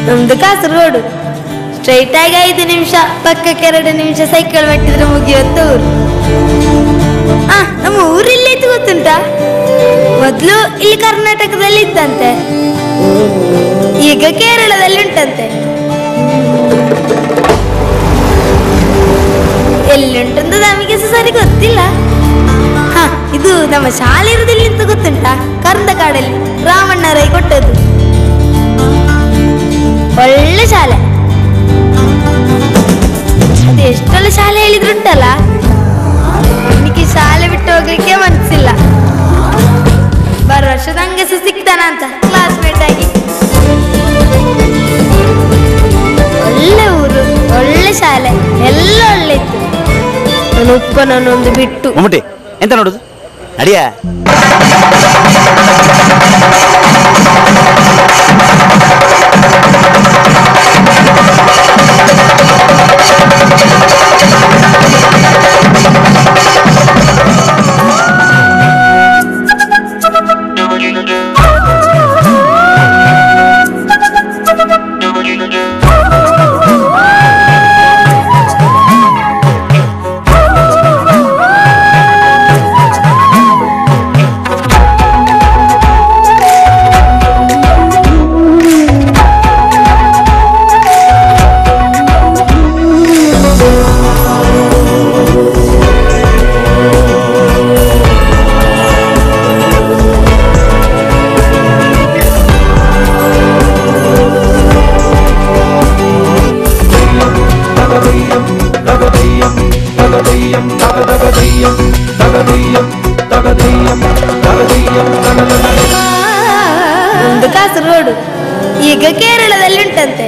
ನಮ್ದು ಕಾಸರಗೋಡು. ಸ್ಟ್ರೈಟ್ ಆಗಿ 5 ನಿಮಿಷ, ಪಕ್ಕಕ್ಕೆ 2 ನಿಮಿಷ ಸೈಕಲ್ ಮೆಟ್ಟಿದ್ರೆ ಮುಗಿಯುವಂತ ಊರು. ನಮ್ಮ ಊರು ಇಲ್ಲಿತ್ತು ಗೊತ್ತುಂಟಾ? ಮೊದ್ಲು ಇಲ್ಲಿ ಕರ್ನಾಟಕದಲ್ಲಿ ಇತ್ತಂತೆ, ಈಗ ಕೇರಳದಲ್ಲಿ ಉಂಟಂತೆ. ಎಲ್ಲಿಂಟಂತ ನಮಗೆ ಸರಿ ಗೊತ್ತಿಲ್ಲ. ಇದು ನಮ್ಮ ಶಾಲೆ ಇರುದಿಲ್ಲ ಅಂತ ಗೊತ್ತುಂಟಾ? ಕರ್ಂದಕಾಡಲ್ಲಿ ರಾಮಣ್ಣ ರೈ ಕೊಟ್ಟದ್ದು ಒಳ್ಳೆ ಶಾಲೆ. ಅದು ಎಷ್ಟೆಲ್ಲ ಶಾಲೆ ಹೇಳಿದ್ರುಂಟಲ್ಲ, ನನಗೆ ಶಾಲೆ ಬಿಟ್ಟು ಹೋಗ್ಲಿಕ್ಕೆ ಮನಸ್ಸಿಲ್ಲ. ಬರೋ ವರ್ಷದ ಹಂಗೆ ಸಿಗ್ತಾನ ಅಂತ ಕ್ಲಾಸ್ಮೇಟ್ ಆಗಿ. ಒಳ್ಳೆ ಊರು, ಒಳ್ಳೆ ಶಾಲೆ, ಎಲ್ಲ ಒಳ್ಳೆ ಇತ್ತು. ನಾನು ಉಪ್ಪನನ್ನೊಂದು ಬಿಟ್ಟು. ಮಮ್ಮುಟಿ ಎಂತ ನೋಡುದು ಅಡಿಯ? ಒಂದು ಕಾಸರಗೋಡು, ಈಗ ಕೇರಳದಲ್ಲಿ ಉಂಟಂತೆ.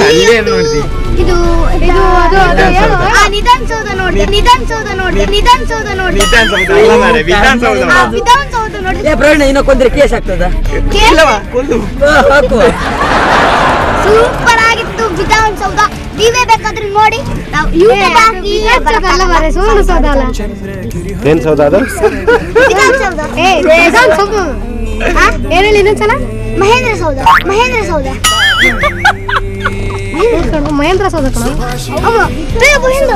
ಅಲ್ಲೇನು ನೋಡ್ತಿ? ಇದು ಇದು ಅದು ಅದು ಏನು? ವಿಧಾನಸೌಧ ನೋಡಿ. ವಿಧಾನಸೌಧ ನೋಡಿ. ವಿಧಾನಸೌಧ ನೋಡಿ. ವಿಧಾನಸೌಧ ಅಲ್ಲ ಮಾರ್ರೆ, ವಿಧಾನಸೌಧ. ವಿಧಾನಸೌಧ ನೋಡಿ. ಪ್ರವೀಣ ಇನ್ನೂ ಕೊಂದ್ರೆ ಕೇಸ್ ಆಗ್ತದ? ಇಲ್ಲವಾ ಕೊಲ್ಲು. ಹಾಕುವ. ಸೂಪರ್ ಆಗಿತ್ತು ವಿಧಾನಸೌಧ. ನೀವೇ ಬೇಕಾದ್ರೆ ನೋಡಿ. ನಾವು ಯೂಟ್ಯೂಬ್ ಹಾಕಿ ವಿಧಾನಸೌಧ ಅಲ್ಲ. ಏನ್ ಸೌಧ ಅದು? ವಿಧಾನಸೌಧ. ವಿಧಾನಸೌಧ. ಏನು ಹೇಳಿ ಇನ್ನೊಂದ್ಸಲ? ಮಹೇಂದ್ರ ಸೌಧ. ಮಹೇಂದ್ರ ಸೌಧ. ಮಹೇಂದ್ರ ಸೌಧ ಕಣ. ಮಹೇಂದ್ರ.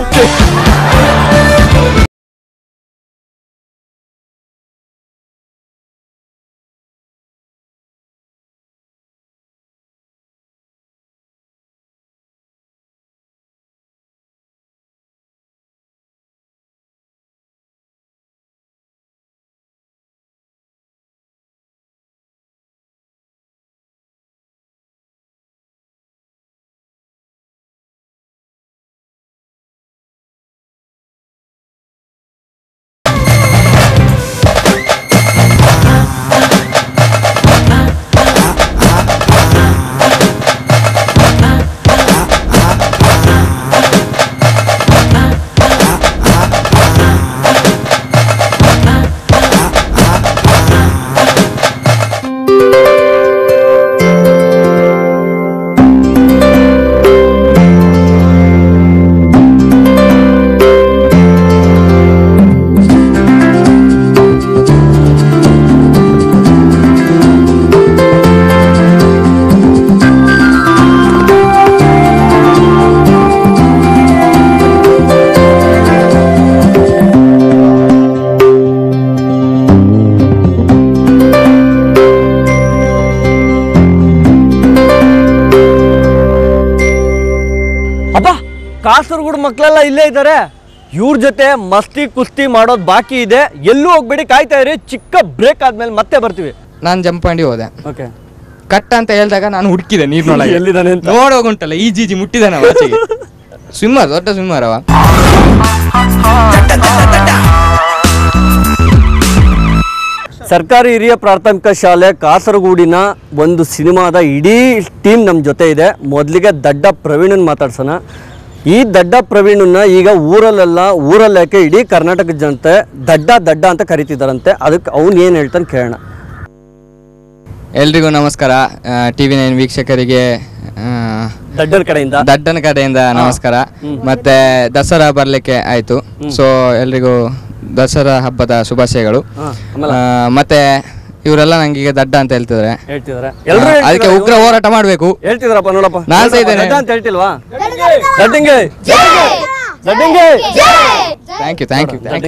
ಕಾಸರಗೋಡು ಮಕ್ಕಳೆಲ್ಲ ಇಲ್ಲೇ ಇದ್ದಾರೆ. ಇವ್ರ ಜೊತೆ ಮಸ್ತಿ ಕುಸ್ತಿ ಮಾಡೋದು ಬಾಕಿ ಇದೆ. ಎಲ್ಲೂ ಹೋಗ್ಬೇಡಿ, ಕಾಯ್ತಾ ಇರಿ. ಚಿಕ್ಕ ಬ್ರೇಕ್ ಆದ್ಮೇಲೆ ಮತ್ತೆ ಬರ್ತೀವಿ. ನಾನು ಜಂಪಂಡಿ ಹೋದೆ. ಓಕೆ, ಕಟ್ ಅಂತ ಹೇಳಿದಾಗ ನಾನು ಹುಡುಕಿದೆ ನೀರ್ನೊಳಗೆ ಎಲ್ಲಿದ್ದಾನೆ ಅಂತ. ನೋಡೋಗುಂಟಲ್ಲ ಈಜಿ ಮುಟ್ಟಿದಾನೆ ಆಚೆಗೆ. ಸ್ವಿಮ್ಮರ್, ದೊಡ್ಡ ಸ್ವಿಮ್ಮರ್ ಅವ. ಸರ್ಕಾರಿ ಹಿರಿಯ ಪ್ರಾಥಮಿಕ ಶಾಲೆ ಕಾಸರಗೋಡಿನ ಒಂದು ಸಿನಿಮಾದ ಇಡೀ ಟೀಮ್ ನಮ್ಮ ಜೊತೆ ಇದೆ. ಮೊದಲಿಗೆ ದಡ್ಡ ಪ್ರವೀಣನ್ ಮಾತಾಡ್ಸೋಣ. ಈ ದಡ್ಡ ಪ್ರವೀಣನ್ನ ಈಗ ಊರಲ್ಲೇಕೆ ಇಡೀ ಕರ್ನಾಟಕದ ಜನತೆ ದಡ್ಡ ಅಂತ ಕರಿತಿದ್ದಾರಂತೆ. ಅದಕ್ಕೆ ಅವ್ನು ಏನು ಹೇಳ್ತಾನೆ ಕೇಳೋಣ. ಎಲ್ರಿಗೂ ನಮಸ್ಕಾರ. TV9 ವೀಕ್ಷಕರಿಗೆ ದಡ್ಡನ ಕಡೆಯಿಂದ ನಮಸ್ಕಾರ. ಮತ್ತೆ ದಸರಾ ಬರ್ಲಿಕ್ಕೆ ಆಯ್ತು. ಸೊ ಎಲ್ರಿಗೂ ದಸರಾ ಹಬ್ಬದ ಶುಭಾಶಯಗಳು. ಮತ್ತೆ ಇವರೆಲ್ಲ ನಂಗೆ ಈಗ ದಡ್ಡ ಅಂತ ಹೇಳ್ತಿದ್ದಾರೆ. ಅದಕ್ಕೆ ಉಗ್ರ ಹೋರಾಟ ಮಾಡ್ಬೇಕು ಹೇಳ್ತಿದ್ರಪ್ಪ. ನೋಡಪ್ಪ, ನಾನು ಸಹ ಇದ್ದೇನೆ ಅಂತ ಹೇಳ್ತಿಲ್ವಾ? Thank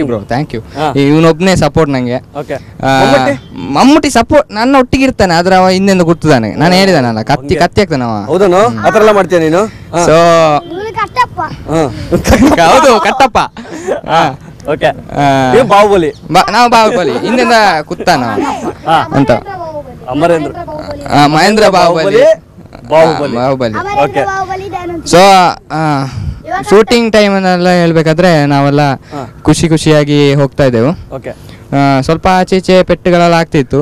you bro, thank you. ಇವನೊಬ್ನೇ ಸಪೋರ್ಟ್ ನಂಗೆ. ಮಮ್ಮೂಟಿ ಸಪೋರ್ಟ್ ನನ್ನ ಒಟ್ಟಿಗೆ ಇರ್ತಾನೆ, ಆದ್ರೆ ಅವ ಹಿಂದೆಂದು ಗುರ್ತಿದ್ದಾನೆ. ನಾನು ಹೇಳಿದಾನಲ್ಲ, ಕತ್ತಿ ಆಗ್ತಾನೆ ಅವ. ಹೌದನು? ಆ ಥರ ಎಲ್ಲ ಮಾಡ್ತೀಯ ನೀನು? ಸೊ ಹೌದು, ಕಟ್ಟಪ್ಪ. ಓಕೆ, ಬಾಹುಬಲಿ. ನಾವು ಬಾಹುಬಲಿ ಹಿಂದಿಂದ ಕುತ್ತಾನ ಅಂತ. Mahendra Baahubali. Okay. So shooting ಟೈಮನ್ನೆಲ್ಲ ಹೇಳ್ಬೇಕಾದ್ರೆ ನಾವೆಲ್ಲ ಖುಷಿಯಾಗಿ ಹೋಗ್ತಾ ಇದ್ದೆವು. ಸ್ವಲ್ಪ ಆಚೆ ಪೆಟ್ಟುಗಳೆಲ್ಲ ಆಗ್ತಿತ್ತು.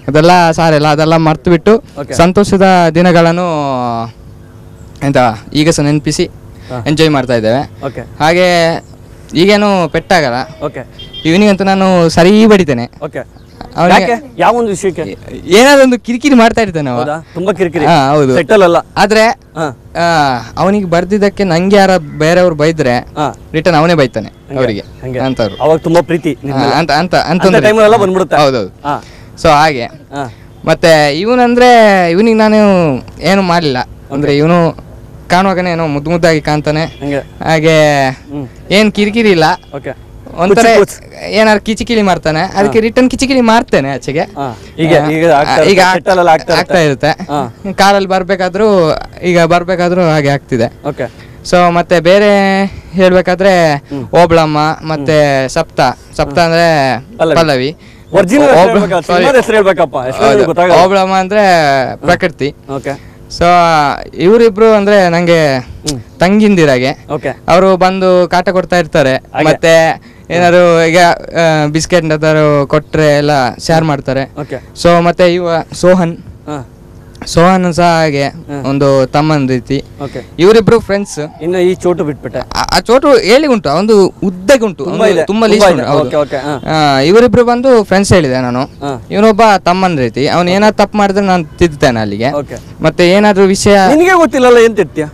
ಅದೆಲ್ಲ ಸಾರಿಲ್ಲ, ಅದೆಲ್ಲ ಮರ್ತು ಬಿಟ್ಟು ಸಂತೋಷದ ದಿನಗಳನ್ನು ಎಂತ ಈಗ ಸಹ ನೆನಪಿಸಿ ಎಂಜಾಯ್ ಮಾಡ್ತಾ ಇದ್ದೇವೆ. ಹಾಗೆ ಈಗೇನು ಪೆಟ್ಟಾಗಲ್ಲ. ಇವನಿಗಂತೂ ನಾನು ಸರಿ ಬಡಿತೇನೆ. ಯಾವೊಂದು ವಿಷಯಕ್ಕೆ ಏನಾದ್ರು ಒಂದು ಕಿರಿಕಿರಿ ಮಾಡ್ತಾ ಇರ್ತಾನೆ ಅವ. ತುಂಬಾ ಕಿರಿಕಿರಿ. ಹೌದು, ಸೆಟ್ಟಲ್ಲ. ಆದ್ರೆ ಅವನಿಗೆ ಬರ್ದಿದ್ದಕ್ಕೆ ನಂಗೆ ಯಾರ ಬೇರೆಯವ್ರು ಬೈದ್ರೆ ರಿಟರ್ನ್ ಅವನೇ ಬೈತಾನೆ ಅವರಿಗೆ ಅಂತವ್ರು. ಅವಾಗ ತುಂಬಾ ಪ್ರೀತಿ ಅಂತ. ಹೌದೌದು. ಸೊ ಹಾಗೆ ಮತ್ತೆ ಇವನಿಗೆ ನಾನು ಏನು ಮಾಡಲಿಲ್ಲ. ಅಂದ್ರೆ ಇವನು ಕಾಣುವಾಗನೇ ಏನೋ ಮುದ್ದಾಗಿ ಕಾಣ್ತಾನೆ. ಹಾಗೆ ಏನ್ ಕಿರಿಕಿರಿ ಇಲ್ಲ. ಒಂಥರ ಏನಾದ್ರು ಕಿಚಿಕಿಲಿ ಮಾಡ್ತಾನೆ, ಅದಕ್ಕೆ ರಿಟರ್ನ್ ಕಿಚಿಕಿಲಿ ಮಾಡ್ತೇನೆ ಆಚೆಗೆ. ಈಗ ಆಗ್ತಾ ಇರುತ್ತೆ. ಕಾರಲ್ಲಿ ಬರ್ಬೇಕಾದ್ರೂ ಹಾಗೆ ಆಗ್ತಿದೆ. ಸೊ ಮತ್ತೆ ಬೇರೆ ಹೇಳ್ಬೇಕಾದ್ರೆ ಓಬಳಮ್ಮ ಮತ್ತೆ ಸಪ್ತ ಅಂದ್ರೆ ಪಲ್ಲವಿ. ಓಬಳಮ್ಮ ಅಂದ್ರೆ ಪ್ರಕೃತಿ. ಸೊ ಇವರಿಬ್ರು ಅಂದ್ರೆ ನಂಗೆ ತಂಗಿಂದಿರಾಗೆ. ಅವರು ಬಂದು ಕಾಟ ಕೊಡ್ತಾ ಇರ್ತಾರೆ. ಮತ್ತೆ ಏನಾದ್ರು ಈಗ ಬಿಸ್ಕೆಟ್ ಕೊಟ್ರೆ ಎಲ್ಲ ಶೇರ್ ಮಾಡ್ತಾರೆ. ಸೊ ಮತ್ತೆ ಇವ ಸೋಹನ್ ಸೋಹನ್ ಸಹ ಹಾಗೆ ಒಂದು ತಮ್ಮನ ರೀತಿ. ಓಕೆ. ಇವರಿಬ್ರು ಫ್ರೆಂಡ್ಸ್. ಇನ್ನು ಈ ಚೋಟು ಬಿಟ್ಬಿಟ್ಟೆ. ಆ ಚೋಟು ಹೇಳಿ ಉಂಟು, ಒಂದು ಉದ್ದಗೆ ಉಂಟು, ತುಂಬಾ ಲೀಸ್ಟ್ ಉಂಟು. ಇವರಿಬ್ರು ಬಂದು ಫ್ರೆಂಡ್ಸ್ ಹೇಳಿದೆ ನಾನು. ಇವನೊಬ್ಬ ತಮ್ಮನ ರೀತಿ, ಅವ್ನು ಏನಾದ್ರು ತಪ್ಪು ಮಾಡಿದ್ರೆ ನಾನು ತಿದ್ದುತ್ತೇನೆ ಅಲ್ಲಿಗೆ. ಮತ್ತೆ ಏನಾದ್ರು ವಿಷಯ ನಿನಗೆ ಗೊತ್ತಿಲ್ಲಲ್ಲ ಏನ್ ತಿರ್ತೀಯ?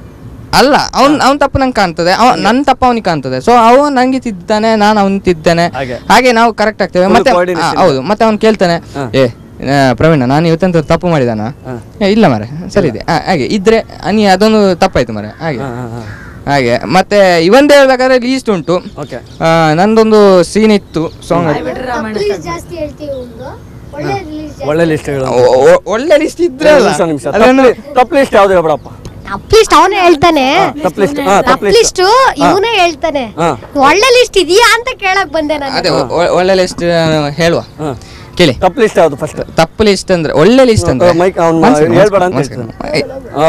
ಅಲ್ಲ, ಅವ್ನ್ ತಪ್ಪು ನಂಗೆ ಕಾಣ್ತದೆ, ನನ್ನ ತಪ್ಪು ಅವನಿಗೆ ಕಾಣ್ತದೆ. ಸೊ ಅವ ನಂಗೆ ತಿದ್ದಾನೆ, ನಾನು ಅವ್ನು ತಿದ್ದಾನೆ, ಹಾಗೆ ನಾವು ಕರೆಕ್ಟ್ ಆಗ್ತೇವೆ. ಮತ್ತೆ ಹೌದು, ಮತ್ತೆ ಅವ್ನು ಕೇಳ್ತಾನೆ, ಪ್ರವೀಣ ನಾನು ಇವತ್ತಂತ ತಪ್ಪು ಮಾಡಿದಾನ? ಇಲ್ಲ ಮರೆ, ಸರಿ ಇದೆ, ಹಾಗೆ ಇದ್ರೆ ನೀ ಅದೊಂದು ತಪ್ಪಾಯ್ತು ಮರೆ, ಹಾಗೆ. ಮತ್ತೆ ಇವಂದೇ ಹೇಳ್ಬೇಕಾದ್ರೆ ಲೀಸ್ಟ್ ಉಂಟು. ನಂದೊಂದು ಸೀನ್ ಇತ್ತು ಸಾಂಗ್, ಒಳ್ಳೆ ಲಿಸ್ಟ್ ಒಳ್ಳೆ ಲಿಸ್ಟ್ ಇದ್ರೆ ತಪ್ಪು ಲಿಸ್ಟ್ ಯಾವ್ದು ಹೇಳ್ಬಿಡಪ್ಪ. ಅಪ್ಲಿಸ್ಟ್ ಅವನೇ ಹೇಳ್ತಾನೆ, ಅಪ್ಲಿಸ್ಟ್ ಇವನೇ ಹೇಳ್ತಾನೆ. ಒಳ್ಳೆ ಲಿಸ್ಟ್ ಇದೆಯಾ ಅಂತ ಕೇಳಕ್ ಬಂದೆ ನಾನು. ಅದೇ ಒಳ್ಳೆ ಲಿಸ್ಟ್ ಹೇಳುವ, ಕೇಳಿ. ತಪ್ಪು ಲಿಸ್ಟ್ ಯಾವ್ದು ಫಸ್ಟ್? ತಪ್ಪು ಲಿಸ್ಟ್ ಅಂದ್ರೆ ಒಳ್ಳೆ ಲಿಸ್ಟ್ ಅಂದ್ರೆ ಮೈಕ್ ಅವ್ನು ಹೇಳ್ಬೇಡ ಅಂತ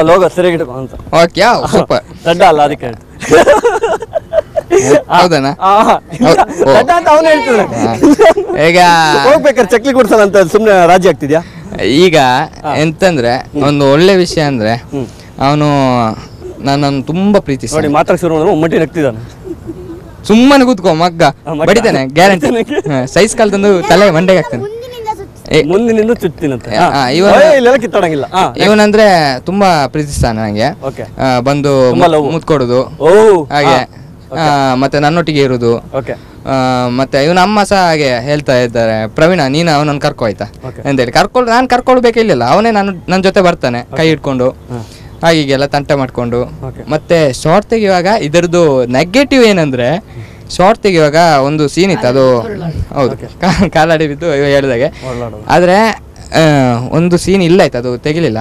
ಲೋಗೋ ಸರಿಯಾಗಿ ಇಟ್ಕೊ ಅಂತ. Okay, super. ದಡ್ಡ ಅಲ್ಲ ಅದಕ್ಕೆ ಹೌದನಾ? ಅವನು ಹೇಳ್ತಿದ್ರೆ ಈಗ ಹೋಗ್ಬೇಕಾದ್ರೆ ಚಕ್ಲಿ ಕೊಡ್ಸಲ್ಲ ಅಂತ ಸುಮ್ನೆ ರಾಜಿ ಆಗ್ತಿದ್ಯಾ? ಈಗ ಎಂತಂದ್ರೆ ಒಂದು ಒಳ್ಳೆ ವಿಷಯ ಅಂದ್ರೆ ಅವನು ನನ್ನನ್ನು ತುಂಬಾ ಪ್ರೀತಿಸಿ ನೋಡಿ ಮಾತಾಡ್ ಶುರು ಮಾಡಿದ್ರೆ ಒಮ್ಮಟಿ ನಗ್ತಿದ್ದಾನೆ. ಸುಮ್ಮನೆ ಕೂತ್ಕೋ ಮಗ್ಗ ಬಡಿತಾನೆ ಗ್ಯಾರಂಟಿ. ಸೈಜ್ ಕಾಲ್ ತಂದು ತಲೆ ಮಂಡೆಗೆ ಹಾಕ್ತಾನೆ, ಮುಂದಿನಿಂದ ಚುತ್ತಿನಂತೆ. ಕಿತ್ತಾಡಂಗಿಲ್ಲ. ಇವನಂದ್ರೆ ತುಂಬಾ ಪ್ರೀತಿಸ್ತಾನೆ ನಂಗೆ. ಬಂದು ಮುತ್ಕೊಡುದು ಹಾಗೆ, ಮತ್ತೆ ನನ್ನೊಟ್ಟಿಗೆ ಇರುದು. ಮತ್ತೆ ಇವನ ಅಮ್ಮ ಸಹ ಹಾಗೆ ಹೇಳ್ತಾ ಇದ್ದಾರೆ, ಪ್ರವೀಣ ನೀನು ಅವನನ್ನು ಕರ್ಕೊ ಆಯ್ತಾ ಅಂತ ಹೇಳಿ. ನಾನು ಕರ್ಕೊಳ್ಬೇಕಿಲ್ಲ, ಅವನೇ ನನ್ನ ಜೊತೆ ಬರ್ತಾನೆ ಕೈ ಇಟ್ಕೊಂಡು, ಹಾಗೀಗೆಲ್ಲ ತಂಟೆ ಮಾಡ್ಕೊಂಡು. ಮತ್ತೆ ಶಾರ್ಟ್ ತೆಗಿಯುವಾಗ ಇದರದ್ದು ನೆಗೆಟಿವ್ ಏನಂದ್ರೆ, ಶಾರ್ಟ್ ತೆಗಿಯುವಾಗ ಒಂದು ಸೀನ್ ಇತ್ತು, ಅದು ಹೌದು ಕಾಲಾಡಿ ಬಿದ್ದು ಹೇಳಿದಾಗೆ. ಆದ್ರೆ ಒಂದು ಸೀನ್ ಇಲ್ಲ ಆಯ್ತು, ಅದು ತೆಗಿಲಿಲ್ಲ.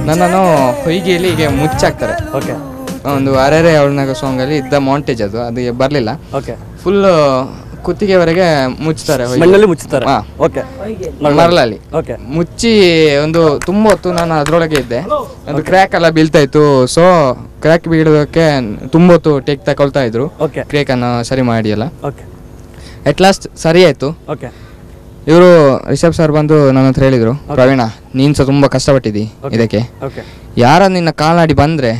ನನ್ನನ್ನು ಹೊಯ್ಗೆಯಲ್ಲಿ ಹೀಗೆ ಮುಚ್ಚಾಕ್ತಾರೆ. ಒಂದು ಅರೆರೆ ಅವಳನಾಗ ಸಾಂಗ್ ಅಲ್ಲಿ ಇದ್ದ ಮಾಂಟೇಜ್ ಅದು ಬರ್ಲಿಲ್ಲ. ಫುಲ್ ಕುತ್ತಿಗೆವರೆಗೆ ಮುಚ್ತಾರೆ, ಮರಳಲ್ಲಿ ಮುಚ್ಚಿ ಒಂದು ತುಂಬಾ ಹೊತ್ತು ನಾನು ಅದ್ರೊಳಗೆ ಇದ್ದೆ. ಅದು ಕ್ರ್ಯಾಕ್ ಎಲ್ಲ ಬೀಳ್ತಾ ಇತ್ತು. ಸೊ ಕ್ರ್ಯಾಕ್ ಬೀಳೋದಕ್ಕೆ ತುಂಬಾ ಹೊತ್ತು ಟೇಕ್ ತಗೊಳ್ತಾ ಇದ್ರು, ಕ್ರ್ಯಾಕ್ ಅನ್ನು ಸರಿ ಮಾಡಿ ಎಲ್ಲ. ಅಟ್ ಲಾಸ್ಟ್ ಸರಿ ಆಯ್ತು. ಇವರು ರಿಷಬ್ ಸರ್ ಬಂದು ನನ್ನ ಹತ್ರ ಹೇಳಿದ್ರು, ಪ್ರವೀಣ ನೀನ್ ಸಹ ತುಂಬಾ ಕಷ್ಟಪಟ್ಟಿದ್ದಿ ಇದಕ್ಕೆ, ಯಾರ ನಿನ್ನ ಕಾಲಾಡಿ ಬಂದ್ರೆ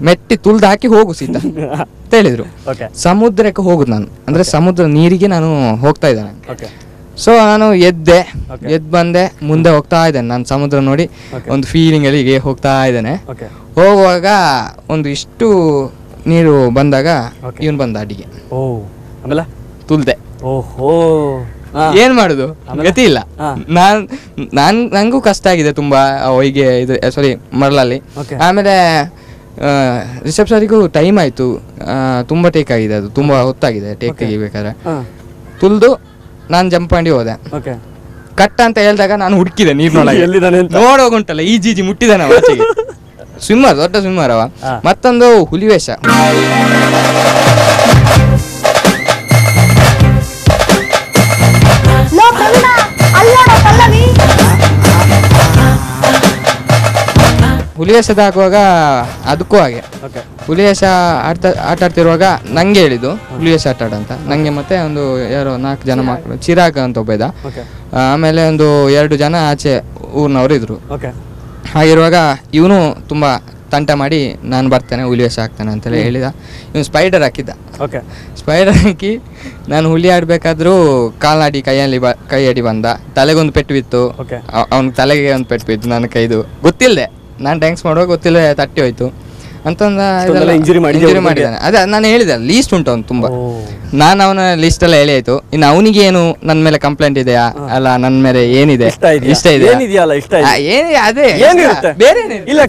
ಮೆಟ್ಟಿ ತುಳ್ದು ಹಾಕಿ ಹೋಗು ಸೀತಾ ಅಂತ ಹೇಳಿದ್ರು. ಸಮುದ್ರಕ್ಕೆ ಹೋಗುದು ನಾನು, ಅಂದ್ರೆ ಸಮುದ್ರ ನೀರಿಗೆ ನಾನು ಹೋಗ್ತಾ ಇದ್ದೇನೆ. ಸೊ ನಾನು ಎದ್ದು ಬಂದೆ, ಮುಂದೆ ಹೋಗ್ತಾ ಇದ್ದೇನೆ. ನಾನು ಸಮುದ್ರ ನೋಡಿ ಒಂದು ಫೀಲಿಂಗ್ ಅಲ್ಲಿ ಹೀಗೆ ಹೋಗ್ತಾ ಇದ್ದೇನೆ. ಹೋಗುವಾಗ ಒಂದು ಇಷ್ಟು ನೀರು ಬಂದಾಗ ಇವನ್ ಬಂದ ಅಡಿಗೆ, ತುಳ್ದೆ. ಏನ್ ಮಾಡುದು ಗತಿ ಇಲ್ಲ. ನಂಗೂ ಕಷ್ಟ ಆಗಿದೆ ತುಂಬಾ ಹೊಯ್ಗೆ ಇದು ಸಾರಿ ಮರಳಲ್ಲಿ. ಆಮೇಲೆ ರಿಷಬ್ ಸರಿಗೂ ಟೈಮ್ ಆಯ್ತು, ತುಂಬಾ ಟೇಕ್ ಆಗಿದೆ, ಅದು ತುಂಬಾ ಹೊತ್ತಾಗಿದೆ ಟೇಕ್ ತೆಗಿಬೇಕಾದ್ರೆ. ತುಳ್ದು ನಾನು ಜಂಪ್ ಮಾಡಿ ಹೋದೆ. ಕಟ್ಟ ಅಂತ ಹೇಳಿದಾಗ ನಾನು ಹುಡುಕಿದೆ ನೀರ್ನೊಳಗೆ, ನೋಡೋಗುಂಟಲ್ಲ ಈಜಿ ಮುಟ್ಟಿದಾನ ಆಚೆಗೆ. ಸ್ವಿಮ್ಮರ್, ದೊಡ್ಡ ಸ್ವಿಮ್ಮರ್ ಅವ. ಮತ್ತೊಂದು ಹುಲಿವೇಷ. ಹುಲಿವೇಷದ ಹಾಕುವಾಗ ಅದಕ್ಕೂ ಹಾಗೆ, ಹುಲಿವೇಷ ಆಟಾಡ್ತಿರುವಾಗ ನಂಗೆ ಹೇಳಿದ್ದು ಹುಲಿವೇಷ ಆಟ ಆಡಂತ ನಂಗೆ. ಮತ್ತೆ ಒಂದು ಯಾರೋ 4 ಜನ ಮಕ್ಕಳು, ಚಿರಾಗ್ ಅಂತ ಒಬ್ಬ ಇದ್ದ, ಆಮೇಲೆ ಒಂದು 2 ಜನ ಆಚೆ ಊರಿನವರು ಇದ್ರು. ಹಾಗಿರುವಾಗ ಇವನು ತುಂಬಾ ತಂಟ ಮಾಡಿ ನಾನು ಬರ್ತೇನೆ ಹುಲಿವೇಷ ಹಾಕ್ತಾನೆ ಅಂತೇಳಿ ಹೇಳಿದ. ಇವನು ಸ್ಪೈಡರ್ ಹಾಕಿದ್ದ. ಸ್ಪೈಡರ್ ಹಾಕಿ ನಾನು ಹುಲಿ ಆಡ್ಬೇಕಾದ್ರೂ ಕಾಲಾಡಿ ಕೈ ಅಡಿ ಬಂದ. ತಲೆಗೊಂದು ಪೆಟ್ಟು ಬಿತ್ತು, ಅವ್ನ ತಲೆಗೆ ಒಂದು ಪೆಟ್ಟು ಬಿತ್ತು, ನನ್ನ ಕೈದು ಗೊತ್ತಿಲ್ಲದೆ. ನಾನು ಡ್ಯಾನ್ಸ್ ಮಾಡುವಾಗ ಗೊತ್ತಿಲ್ಲ ತಟ್ಟಿ ಹೋಯ್ತು ಅಂತಂದ ಇಂಜುರಿ ಮಾಡಿದ್ದಾನೆ. ಅದೇ ನಾನು ಹೇಳಿದೆ ಲೀಸ್ಟ್ ಉಂಟು ಅವ್ನು ತುಂಬಾ. ನಾನು ಅವನ ಲಿಸ್ಟ್ ಎಲ್ಲ ಹೇಳಿ ಆಯ್ತು. ಇನ್ನು ಅವನಿಗೆ ಏನು ನನ್ನ ಮೇಲೆ ಕಂಪ್ಲೇಂಟ್ ಇದೆಯಾ ಅಲ್ಲ, ನನ್ನ ಮೇಲೆ ಏನಿದೆ ಇಷ್ಟ ಇದೆ ಅದೇ ಬೇರೆ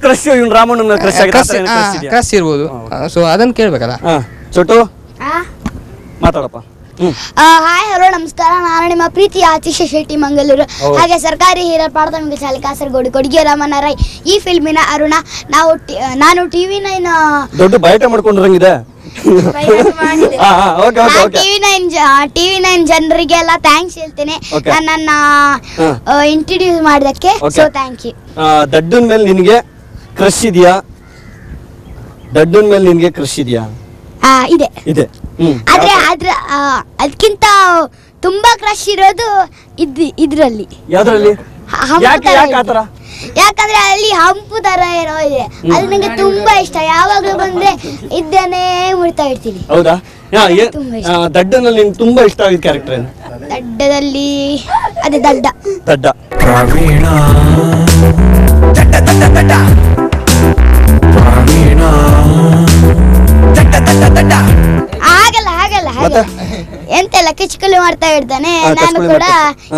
ಕ್ರಶ್ ಇರ್ಬೋದು. ಸೊ ಅದನ್ನ ಕೇಳ್ಬೇಕಲ್ಲ. ಮಾತಾಡಪ್ಪ. ಹಾಯ್ ಹಲೋ ನಮಸ್ಕಾರ, ನಾನು ನಿಮ್ಮ ಪ್ರೀತಿಯ ಆತಿಶ ಶೆಟ್ಟಿ ಮಂಗಳೂರು, ಹಾಗೆ ಸರ್ಕಾರಿ ಹಿರಿಯ ಪ್ರಾಥಮಿಕ ಶಾಲೆ ಕಾಸರಗೋಡು ಕೊಡುಗೆ ರಮಣ ರೈ, ಈ ಫಿಲ್ಮಿನ ಅರುಣ. ನಾನು TV9 ದೊಡ್ಡ ಬಯಟ ಮಾಡ್ಕೊಂಡಿರಂಗಿದೆ. TV9 ಜನರಿಗೆಲ್ಲ ಥ್ಯಾಂಕ್ಸ್ ಹೇಳ್ತೇನೆ ನನ್ನ ಇಂಟ್ರೊಡ್ಯೂಸ್ ಮಾಡಿದಕ್ಕೆ. So thank you. ದಡ್ಡನ್ ಮೇಲೆ ನಿನಗೆ ಕ್ರಶ್ ಇದೆಯಾ? ದಡ್ಡನ್ ಮೇಲೆ ನಿನಗೆ ಕ್ರಶ್ ಇದೆಯಾ? ಇದೆ. ಇದೆ. ಆದ್ರೆ ಅದಕ್ಕಿಂತ ತುಂಬಾ ಕ್ರಶ್ ಇರೋದು ಇದ್ರಲ್ಲಿ. ಯಾವ್ದ್ರಲ್ಲಿ? ಯಾಕೆ ಆತರ? ಯಾಕಂದ್ರೆ ಅಲ್ಲಿ ಹಂಪು ತರ ಏನೋ ಇದೆ, ಅದು ನಂಗೆ ತುಂಬಾ ಇಷ್ಟ. ಯಾವಾಗ್ಲೂ ಬಂದ್ರೆ ಇದ್ದೇನೆ ಮುಡ್ತಾ ಇರ್ತೀನಿ. ಹೌದಾ? ತುಂಬಾ ಇಷ್ಟ. ದಡ್ಡನಲ್ಲಿ ನಿಮ್ಗೆ ತುಂಬಾ ಇಷ್ಟ ಆಗಿದ ಕ್ಯಾರೆಕ್ಟರ್ ಏನು? ದಡ್ಡದಲ್ಲಿ ಅದೇ ದಡ್ಡ. ಆಗಲ್ಲ ಎಂತೆಲ್ಲ ಕಿಚ್ಕಲಿ ಮಾಡ್ತಾ ಇರ್ತಾನೆ, ನಾನು ಕೂಡ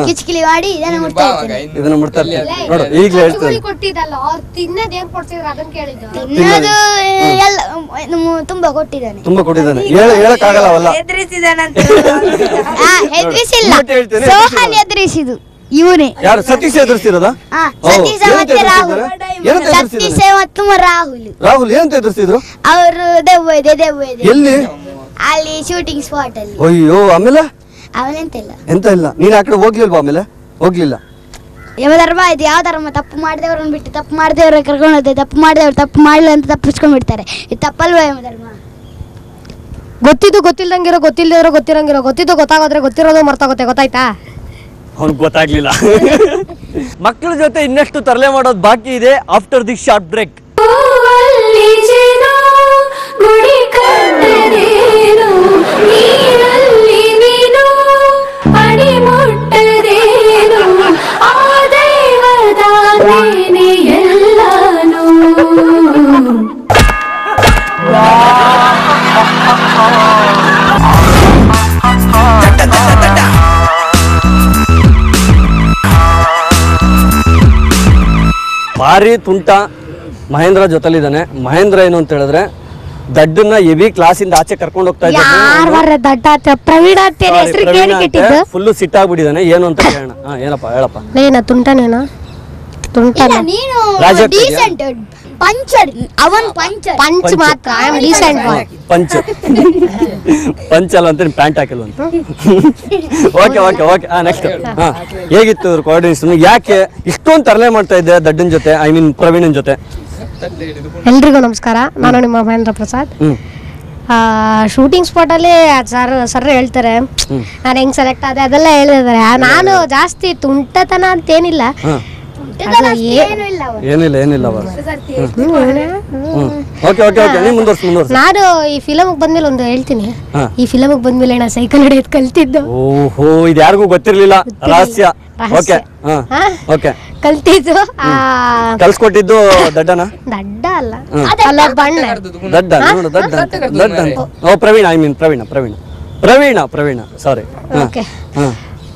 ಕಿಚ್ಕಲಿ ಮಾಡಿ ಇದನ್ನ ಮುಡ್ತಾ ಇರ್ತೀನಿ. ನೋಡು ಈಗಲೇ ಹೇಳ್ತೀನಿ. ತಿನ್ನೋದು ಎಲ್ಲ ತುಂಬಾ ಕೊಟ್ಟಿದ್ದಾನೆ. ಹೇಳಕ್ಕಾಗಲ್ಲ. ಹೆದರಿಸಿಲ್ಲ, ಸೋಹನ್ ಎದುರಿಸಿದು ಇವನೇ. ಯಾರು? ಸತೀಶ್ ಎದುರಿಸಿರೋದಾ? ಸತೀಶ ಮತ್ತೆ ರಾಹುಲ್. ಸತೀಶ ಮತ್ತು ರಾಹುಲ್ ಏನಂತ ಎದುರಿಸಿದ್ರು? ಅವರು ದೆವ್ವ ಇದೆ ಎಲ್ಲಿ? ಅಲ್ಲಿ ಶೂಟಿಂಗ್ ಸ್ಪಾಟ್ ಅಲ್ಲಿ. ಅಯ್ಯೋ, ಆಮೇಲೆ ಅವನೆಂತ ಇಲ್ಲ. ನೀನ್ ಆ ಕಡೆ ಹೋಗ್ಲಿಲ್ವಾ? ಆಮೇಲೆ ಹೋಗ್ಲಿಲ್ಲ. ಯಮಧರ್ಮ ಇದು. ಯಾವ ಧರ್ಮ? ತಪ್ಪು ಮಾಡಿದವ್ರನ್ನ ಬಿಟ್ಟು ತಪ್ಪು ಮಾಡಿದವ್ರ ಕರ್ಕೊಂಡು ಹೋಗ್ತದೆ. ತಪ್ಪು ಮಾಡಿದವ್ರು ತಪ್ಪು ಮಾಡಿಲ್ಲ ಅಂತ ತಪ್ಪಿಸ್ಕೊಂಡ್ ಬಿಡ್ತಾರೆ. ಇದು ತಪ್ಪಲ್ವಾ ಯಮಧರ್ಮ? ಗೊತ್ತಿದ್ದು ಗೊತ್ತಿಲ್ದಂಗಿರೋ, ಗೊತ್ತಿಲ್ದಿರೋ ಗೊತ್ತಿರಂಗಿರೋ, ಗೊತ್ತಿದ್ದು ಗೊತ್ತಾಗೋದ್ರೆ ಗೊತ್ತಿರೋದು ಮರ್ತಾಗುತ್ತೆ. ಗೊತ್ತಾಯ್ತಾ? ಅವ್ನಿಗೆ ಗೊತ್ತಾಗ್ಲಿಲ್ಲ. ಮಕ್ಕಳ ಜೊತೆ ಇನ್ನಷ್ಟು ತರಲೆ ಮಾಡೋದು ಬಾಕಿ ಇದೆ. After the short break. ಭಾರಿ ತುಂಟ ಮಹೇಂದ್ರ ಜೊತೆಲಿದ್ದಾನೆ. ಮಹೇಂದ್ರ ಏನು ಅಂತ ಹೇಳಿದ್ರೆ ದಡ್ಡನ್ನ ಎವಿ ಕ್ಲಾಸಿಂದ ಆಚೆ ಕರ್ಕೊಂಡು ಹೋಗ್ತಾ ಇದ್ದಾನೆ. ಫುಲ್ಲು ಸಿಟ್ಟಾಗ್ಬಿಟ್ಟಿದ್ದಾನೆ. ಏನು ಅಂತ ಕೇಳೋಣ. ಏನಪ್ಪ ಹೇಳಪ್ಪ. ತುಂಟನೇನಾ? ನೀನು ಡೀಸೆಂಟ್ ಪಂಚರ್. ಅವನ್ ಪಂಚರ್. ಪಂಚ್ ಮಾತ್ರ. I am decent boy. Punch ಅಲ್ಲ ಅಂತ ಪ್ಯಾಂಟ್ ಹಾಕಿಲ್ಲ ಅಂತ. ಓಕೆ. ನೆಕ್ಸ್ಟ್. ಹೇಗಿತ್ತು ಕೋಆರ್ಡಿನೇಷನ್? ಯಾಕೆ ಇಷ್ಟೊಂದು ತರಲೆ ಮಾಡ್ತಾ ಇದ್ದೆ ದಡ್ಡನ್ ಜೊತೆ, ಐ ಮೀನ್ ಪ್ರವೀಣನ್ ಜೊತೆ? ಎಲ್ರಿಗೂ ನಮಸ್ಕಾರ. ನಾನು ನಿಮ್ಮ ಮಹೇಂದ್ರ ಪ್ರಸಾದ್. ಶೂಟಿಂಗ್ ಸ್ಪಾಟ್ ಅಲ್ಲಿ ಸರ್ ಹೇಳ್ತಾರೆ ನಾನು ಹೆಂಗ್ ಸೆಲೆಕ್ಟ್ ಆದೆ ಅದೆಲ್ಲ ಹೇಳಿದ್ದಾರೆ. ನಾನು ಜಾಸ್ತಿ ತುಂಟತನ ಅಂತೇನಿಲ್ಲ. ನಾನು ಈ ಫಿಲಮ್ ಬಂದ್ಮೇಲೆ ಒಂದು ಹೇಳ್ತೀನಿ. ಈ ಫಿಲಮ್ ಬಂದ್ಮೇಲೆ ನಾ ಸೈಕಲ್ ಹಿಡಿಯೋದು ಕಲ್ತಿದ್ದು. ಓಹೋ, ಇದು ಯಾರಿಗೂ ಗೊತ್ತಿರ್ಲಿಲ್ಲ. ರಹಸ್ಯ. ಕಲ್ತಿದ್ದು. ಕಲ್ಸ್ಕೊಟ್ಟಿದ್ದು ದಡ್ಡ ಅಲ್ಲ, ಅಲ್ಲ ಬಣ್ಣ. ಪ್ರವೀಣ, ಐ ಮೀನ್ ಪ್ರವೀಣ ಸಾರಿ.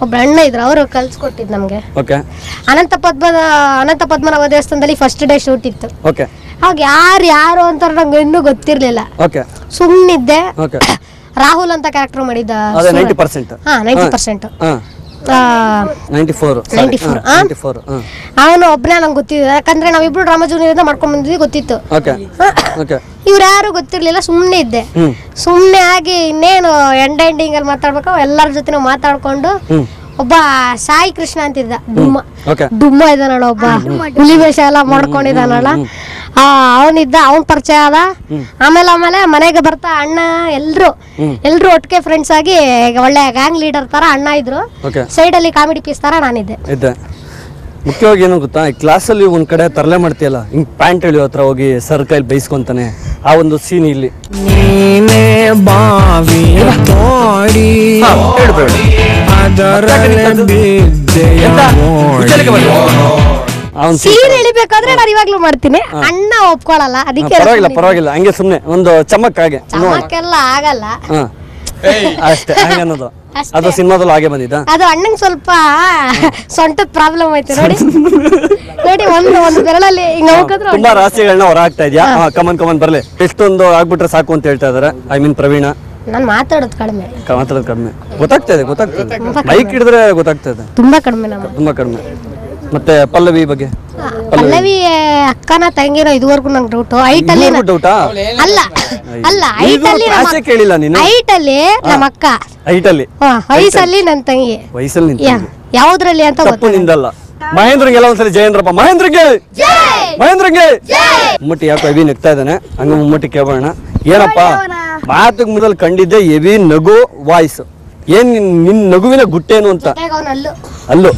ಒಬ್ಬ ಅಣ್ಣ ಇದ್ರು, ಅವರು ಕಲ್ಸ್ಕೊಟ್ಟಿದ್ ನಮ್ಗೆ. ಅನಂತ ಪದ್ಮನಾಭ ದೇವಸ್ಥಾನದಲ್ಲಿ ಫಸ್ಟ್ ಡೇ ಶೂಟ್ ಇತ್ತು. ಅವಾಗ ಯಾರು ಅಂತ ನಂಗೆ ಇನ್ನೂ ಗೊತ್ತಿರ್ಲಿಲ್ಲ. ಸುಮ್ನಿದ್ದೆ. ರಾಹುಲ್ ಅಂತ ಕ್ಯಾರೆಕ್ಟರ್ ಮಾಡಿದ್ದ. 90%. 90%. 94. ಅವನು ಒಬ್ಬನೇ ನಂಗೆ ಗೊತ್ತಿದ್ದ. ಯಾಕಂದ್ರೆ ನಾವಿಬ್ರು ಡ್ರಾಮಾ ಜೂನಿಯರ್ ಮಾಡ್ಕೊಂಡ್ ಬಂದಿದ್ವಿ, ಗೊತ್ತಿತ್ತು. ಇವ್ರು ಯಾರು ಗೊತ್ತಿರ್ಲಿಲ್ಲ. ಸುಮ್ನೆ ಇದ್ದೆ. ಸುಮ್ನೆ ಆಗಿ ಇನ್ನೇನು ಎಂಡಿಂಗ್ ಅಲ್ಲಿ ಮಾತಾಡ್ಬೇಕು. ಎಲ್ಲರ ಜೊತೆ ಮಾತಾಡ್ಕೊಂಡು ಒಬ್ಬ ಸಾಯಿ ಕೃಷ್ಣ ಅಂತಿದ್ದ. ಡುಮ್ಮ ಇದ್ದಾನಲ್ಲ, ಒಬ್ಬ ಹುಲಿ ವೇಷ ಎಲ್ಲ ಮಾಡ್ಕೊಂಡಿದ್ದಾನಲ್ಲ, ಅವನಿದ್ದ. ಅವನ್ ಪರಿಚಯ ಆದ. ಆಮೇಲೆ ಮನೆಗೆ ಬರ್ತಾ ಅಣ್ಣ ಎಲ್ರು ಒಟ್ಟಿಗೆ ಫ್ರೆಂಡ್ಸ್ ಆಗಿ ಒಳ್ಳೆ ಗ್ಯಾಂಗ್ ಲೀಡರ್ ತರ ಅಣ್ಣ ಇದ್ರು. ಸೈಡ್ ಅಲ್ಲಿ ಕಾಮಿಡಿ ಪೀಸ್ ತರ ನಾನಿದ್ದೆ. ಮುಖ್ಯವಾಗಿ ಏನು ಗೊತ್ತಾ, ಈ ಕ್ಲಾಸಲ್ಲಿ ಒಂದ್ ಕಡೆ ತರಲೆ ಮಾಡ್ತೀಯಲ್ಲ, ಹಿಂಗ್ ಪ್ಯಾಂಟ್ ಎಳಿಯೋ ಹತ್ರ ಹೋಗಿ ಸರ್ ಕೈಲಿ ಬೈಸ್ಕೊಂತಾನೆ. ಆ ಒಂದು ಸೀನ್ ಇಲ್ಲಿ ಸೀರೆ ಎಳಿಬೇಕಾದ್ರೆ ನಾನು ಇವಾಗ್ಲೂ ಮಾಡ್ತೀನಿ. ಅಣ್ಣ ಒಪ್ಕೊಳಲ್ಲ, ಅದಕ್ಕೆ ಪರವಾಗಿಲ್ಲ. ಹಂಗೆ ಸುಮ್ನೆ ಒಂದು ಚಮಕ್ ಹಾಗೆ ಚಮಕ್ಕೆಲ್ಲ ಆಗಲ್ಲ ಅಷ್ಟೇ. ಹಂಗೆ ಅನ್ನೋದು ಅದು ಸಿನಿಮಾದಲ್ಲಿ ಹಾಗೆ ಬಂದಿದ್ದ. ಅದು ಅಣ್ಣಂಗ್ ಸ್ವಲ್ಪ ಸೊಂಟದ ಪ್ರಾಬ್ಲಮ್ ಐತೆ ನೋಡಿ. ಒಂದು ಬೆರಳಲ್ಲಿ ತುಂಬಾ ರಹಸ್ಯಗಳನ್ನ ಹೊರ ಹಾಕ್ತಾ ಇದ್ಯಾ. ಕಮನ್ ಬರ್ಲಿ. ಎಷ್ಟೊಂದು ಆಗ್ಬಿಟ್ರೆ ಸಾಕು ಅಂತ ಹೇಳ್ತಾ ಇದಾರೆ. I mean Praveena. ನಾನು ಮಾತಾಡೋದು ಕಡಿಮೆ. ಗೊತ್ತಾಗ್ತಾ ಇದೆ. ಬೈಕ್ ಹಿಡಿದ್ರೆ ಗೊತ್ತಾಗ್ತಾ ಇದೆ. ತುಂಬಾ ಕಡಿಮೆ. ಮತ್ತೆ ಪಲ್ಲವಿ ಬಗ್ಗೆ? ಪಲ್ಲವಿ ಅಕ್ಕನ ತಂಗಿರೋ ಇದುವರೆಗೂ ನಂಗೆ ಡೌಟ್. ಐಟಲ್ಲಿ ಕೇಳಿಲ್ಲ ನೀನು. ಐಟಲ್ಲಿ ನಮ್ಮ ಅಕ್ಕ, ವಯಸ್ಸಲ್ಲಿ ನನ್ನ ತಂಗಿ. ಯಾವ್ದ್ರಲ್ಲಿ ಅಂತ ನಿಂದಲ್ಲ. ಮಹೇಂದ್ರಂಗೆಲ್ಲ ಒಂದ್ಸಲಿ ಜಯೇಂದ್ರಪ್ಪ. ಮಹೇಂದ್ರಂಗೆ ಮಮ್ಮೂಟಿ ಯಾಕೋ ಅಭಿ ನೆಗ್ತಾ ಇದ್ದಾನೆ. ಹಂಗ ಮಮ್ಮೂಟಿ ಕೇಳೋಣ. ಏನಪ್ಪ ಮಾತಿಗೆ ಮೊದಲು ಕಂಡಿದ್ದೆ ಹೆವಿ ನಗು ವಾಯ್ಸ್. ಏನ್ ನಿನ್ ನಗುವಿನ ಗುಟ್ಟೇನು ಅಂತ? ಅಲ್ಲು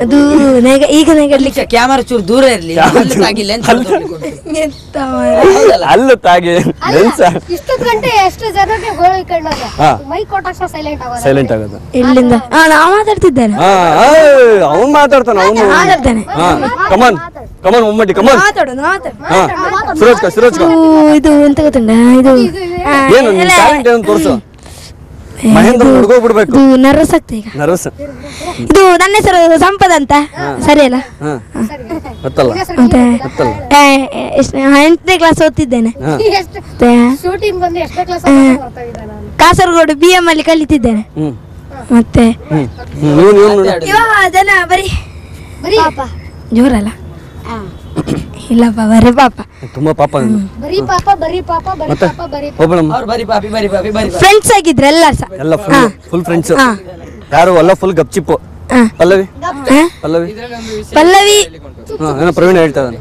ಅದು ಈಗ ನೆಗಡ್ಲಿಕ್ಕೆ ಕ್ಯಾಮರಾ ಚೂರು ದೂರ ಇರ್ಲಿ, ಆಗಿಲ್ಲ ಅಂತ ಅಲ್ಲು ತಾಗಿ ಇಷ್ಟು ಗಂಟೆ ಎಷ್ಟು ಜನಕ್ಕೆ ಗೋಳಿ ಕಂಡಾಗ ಮೈ ಕೊಟ್ಟ ಸೈಲೆಂಟ್ ಆಗೋದು. ಇಲ್ಲಿಂದ ನಾ ಮಾತಾಡ್ತಿದ್ದೇನೆ. ಅವನ್ ಮಾತಾಡ್ತಾನ ಅವನು. ಕಮನ್ ಕಮನ್ ಮುಮ್ಮಡಿ ಕಮನ್. ಸುರೋಜ್ಕ ಇದು ಎಂತ ಗೊತ್ತುಂಟ, ಇದು ಏನು ಟ್ಯಾಲೆಂಟ್ ಏನು ತೋರಿಸು. ಮಹೇಂದ್ರ ಹುಡುಗೋಗ್ಬಿಡ್ಬೇಕು. ಇದು ನರ್ವಸ್ ಆಗ್ತದೆ ಈಗ. ನರ್ವಸ್. ಇದು ನನ್ನ ಹೆಸರು ಸಂಪದ ಅಂತ, ಸರಿ ಅಲ್ಲ? ಗೊತ್ತಲ್ಲ ಮತ್ತೆ 8ನೇ ಕ್ಲಾಸ್ ಓದ್ತಿದ್ದೇನೆ. ಕಾಸರಗೋಡು BM ಅಲ್ಲಿ ಕಲಿತಿದ್ದೇನೆ. ಮತ್ತೆ ಜನ ಬರೀ ಜೋರಲ್ಲ, ಇಲ್ಲಪ್ಪ ಬರೀ ಪಾಪ, ತುಂಬಾ ಪಾಪ. ಫ್ರೆಂಡ್ಸ್ ಆಗಿದ್ರೆ ಎಲ್ಲ ಫುಲ್ ಫ್ರೆಂಡ್ಸ್. ಯಾರು ಅಲ್ಲ, ಫುಲ್ ಗಪ್ಚಿಪ್ಪು. ಪಲ್ಲವಿ ಪಲ್ಲವಿ ಏನೋ ಪ್ರವೀಣ್ ಹೇಳ್ತಾ ಇದ್ದಾನೆ.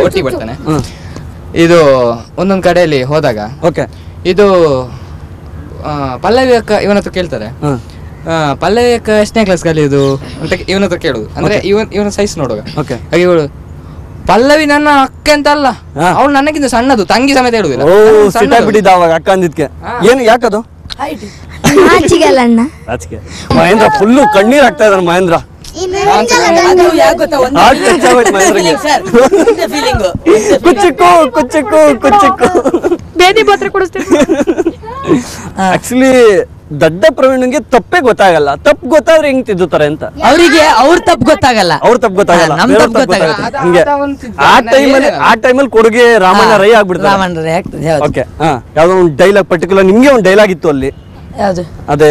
ಒಟ್ಟಿಗೆ ಬರ್ತಾನೆ. ಇದು ಒಂದೊಂದ್ ಕಡೆಯಲ್ಲಿ ಹೋದಾಗ ಓಕೆ, ಇದು ಪಲ್ಲವಿ ಅಕ್ಕ ಇವನ ಹತ್ರ ಕೇಳ್ತಾರೆ, ಪಲ್ಲವಿ ಅಕ್ಕ ಎಷ್ಟನೇ ಕ್ಲಾಸ್ ಕಲಿಯೋದು ಅಂತ ಇವನ ಹತ್ರ ಕೇಳುದು. ಅಂದ್ರೆ ಇವನ ಸೈಜ್ ನೋಡುವಾಗ ಹಾಗೆ ಇವಳು ಪಲ್ಲವಿ ನನ್ನ ಅಕ್ಕ ಅಂತ ಅಲ್ಲ, ಅವಳು ನನಗಿಂತ ಸಣ್ಣದು, ತಂಗಿ ಸಮೇತ ಹೇಳುದಿಲ್ಲ. ಬಿಟ್ಟಿದ್ದ ಅವಾಗ ಅಕ್ಕ ಅಂದಿದ್ಕೆ. ಏನು ಯಾಕದು? ಆಚಿಗೆಲ್ಲ ಅಣ್ಣ, ಆಚಿಗೆ. ಮಹೇಂದ್ರ ಫುಲ್ಲು ಕಣ್ಣೀರ್ ಆಗ್ತಾ ಇದ್ದಾನೆ. ಮಹೇಂದ್ರ ಕುಚ್ಚಿಕ್ಕು ಕುಚ್ಚಿಕ್ಕು ಕುಚ್ಚಿಕ್ಕು ಬೇದಿ ಪಾತ್ರೆ ಕೊಡಿಸ್ತೀನಿ. ಆಕ್ಚುಲಿ ದಡ್ಡ ಪ್ರವೀಣ್ಗೆ ತಪ್ಪೇ ಗೊತ್ತಾಗಲ್ಲ. ತಪ್ಪು ಗೊತ್ತಾದ್ರೆ ಹೆಂಗ್ ತಿದ್ದುತ್ತಾರೆ ಅಂತ ಅವರಿಗೆ ಅವ್ರ ತಪ್ಪು ಗೊತ್ತಾಗಲ್ಲ, ನಮ್ ತಪ್ಪು ಗೊತ್ತಾಗಲ್ಲ. ಹಂಗೆ ಆ ಟೈಮಲ್ಲಿ ಕೊಡುಗೆ ರಾಮಣ್ಣ ರೈ ಆಗ್ಬಿಡ್ತಾರೆ. ರಾಮಣ್ಣ ರೈ ಆಗ್ತದೆ. ಓಕೆ, ಯಾವ್ದೋ ಒಂದು ಡೈಲಾಗ್ ಪರ್ಟಿಕ್ಯುಲರ್ ನಿಮ್ಗೆ ಒಂದು ಡೈಲಾಗ್ ಇತ್ತು ಅಲ್ಲಿ, ಯಾವ್ದು? ಅದೇ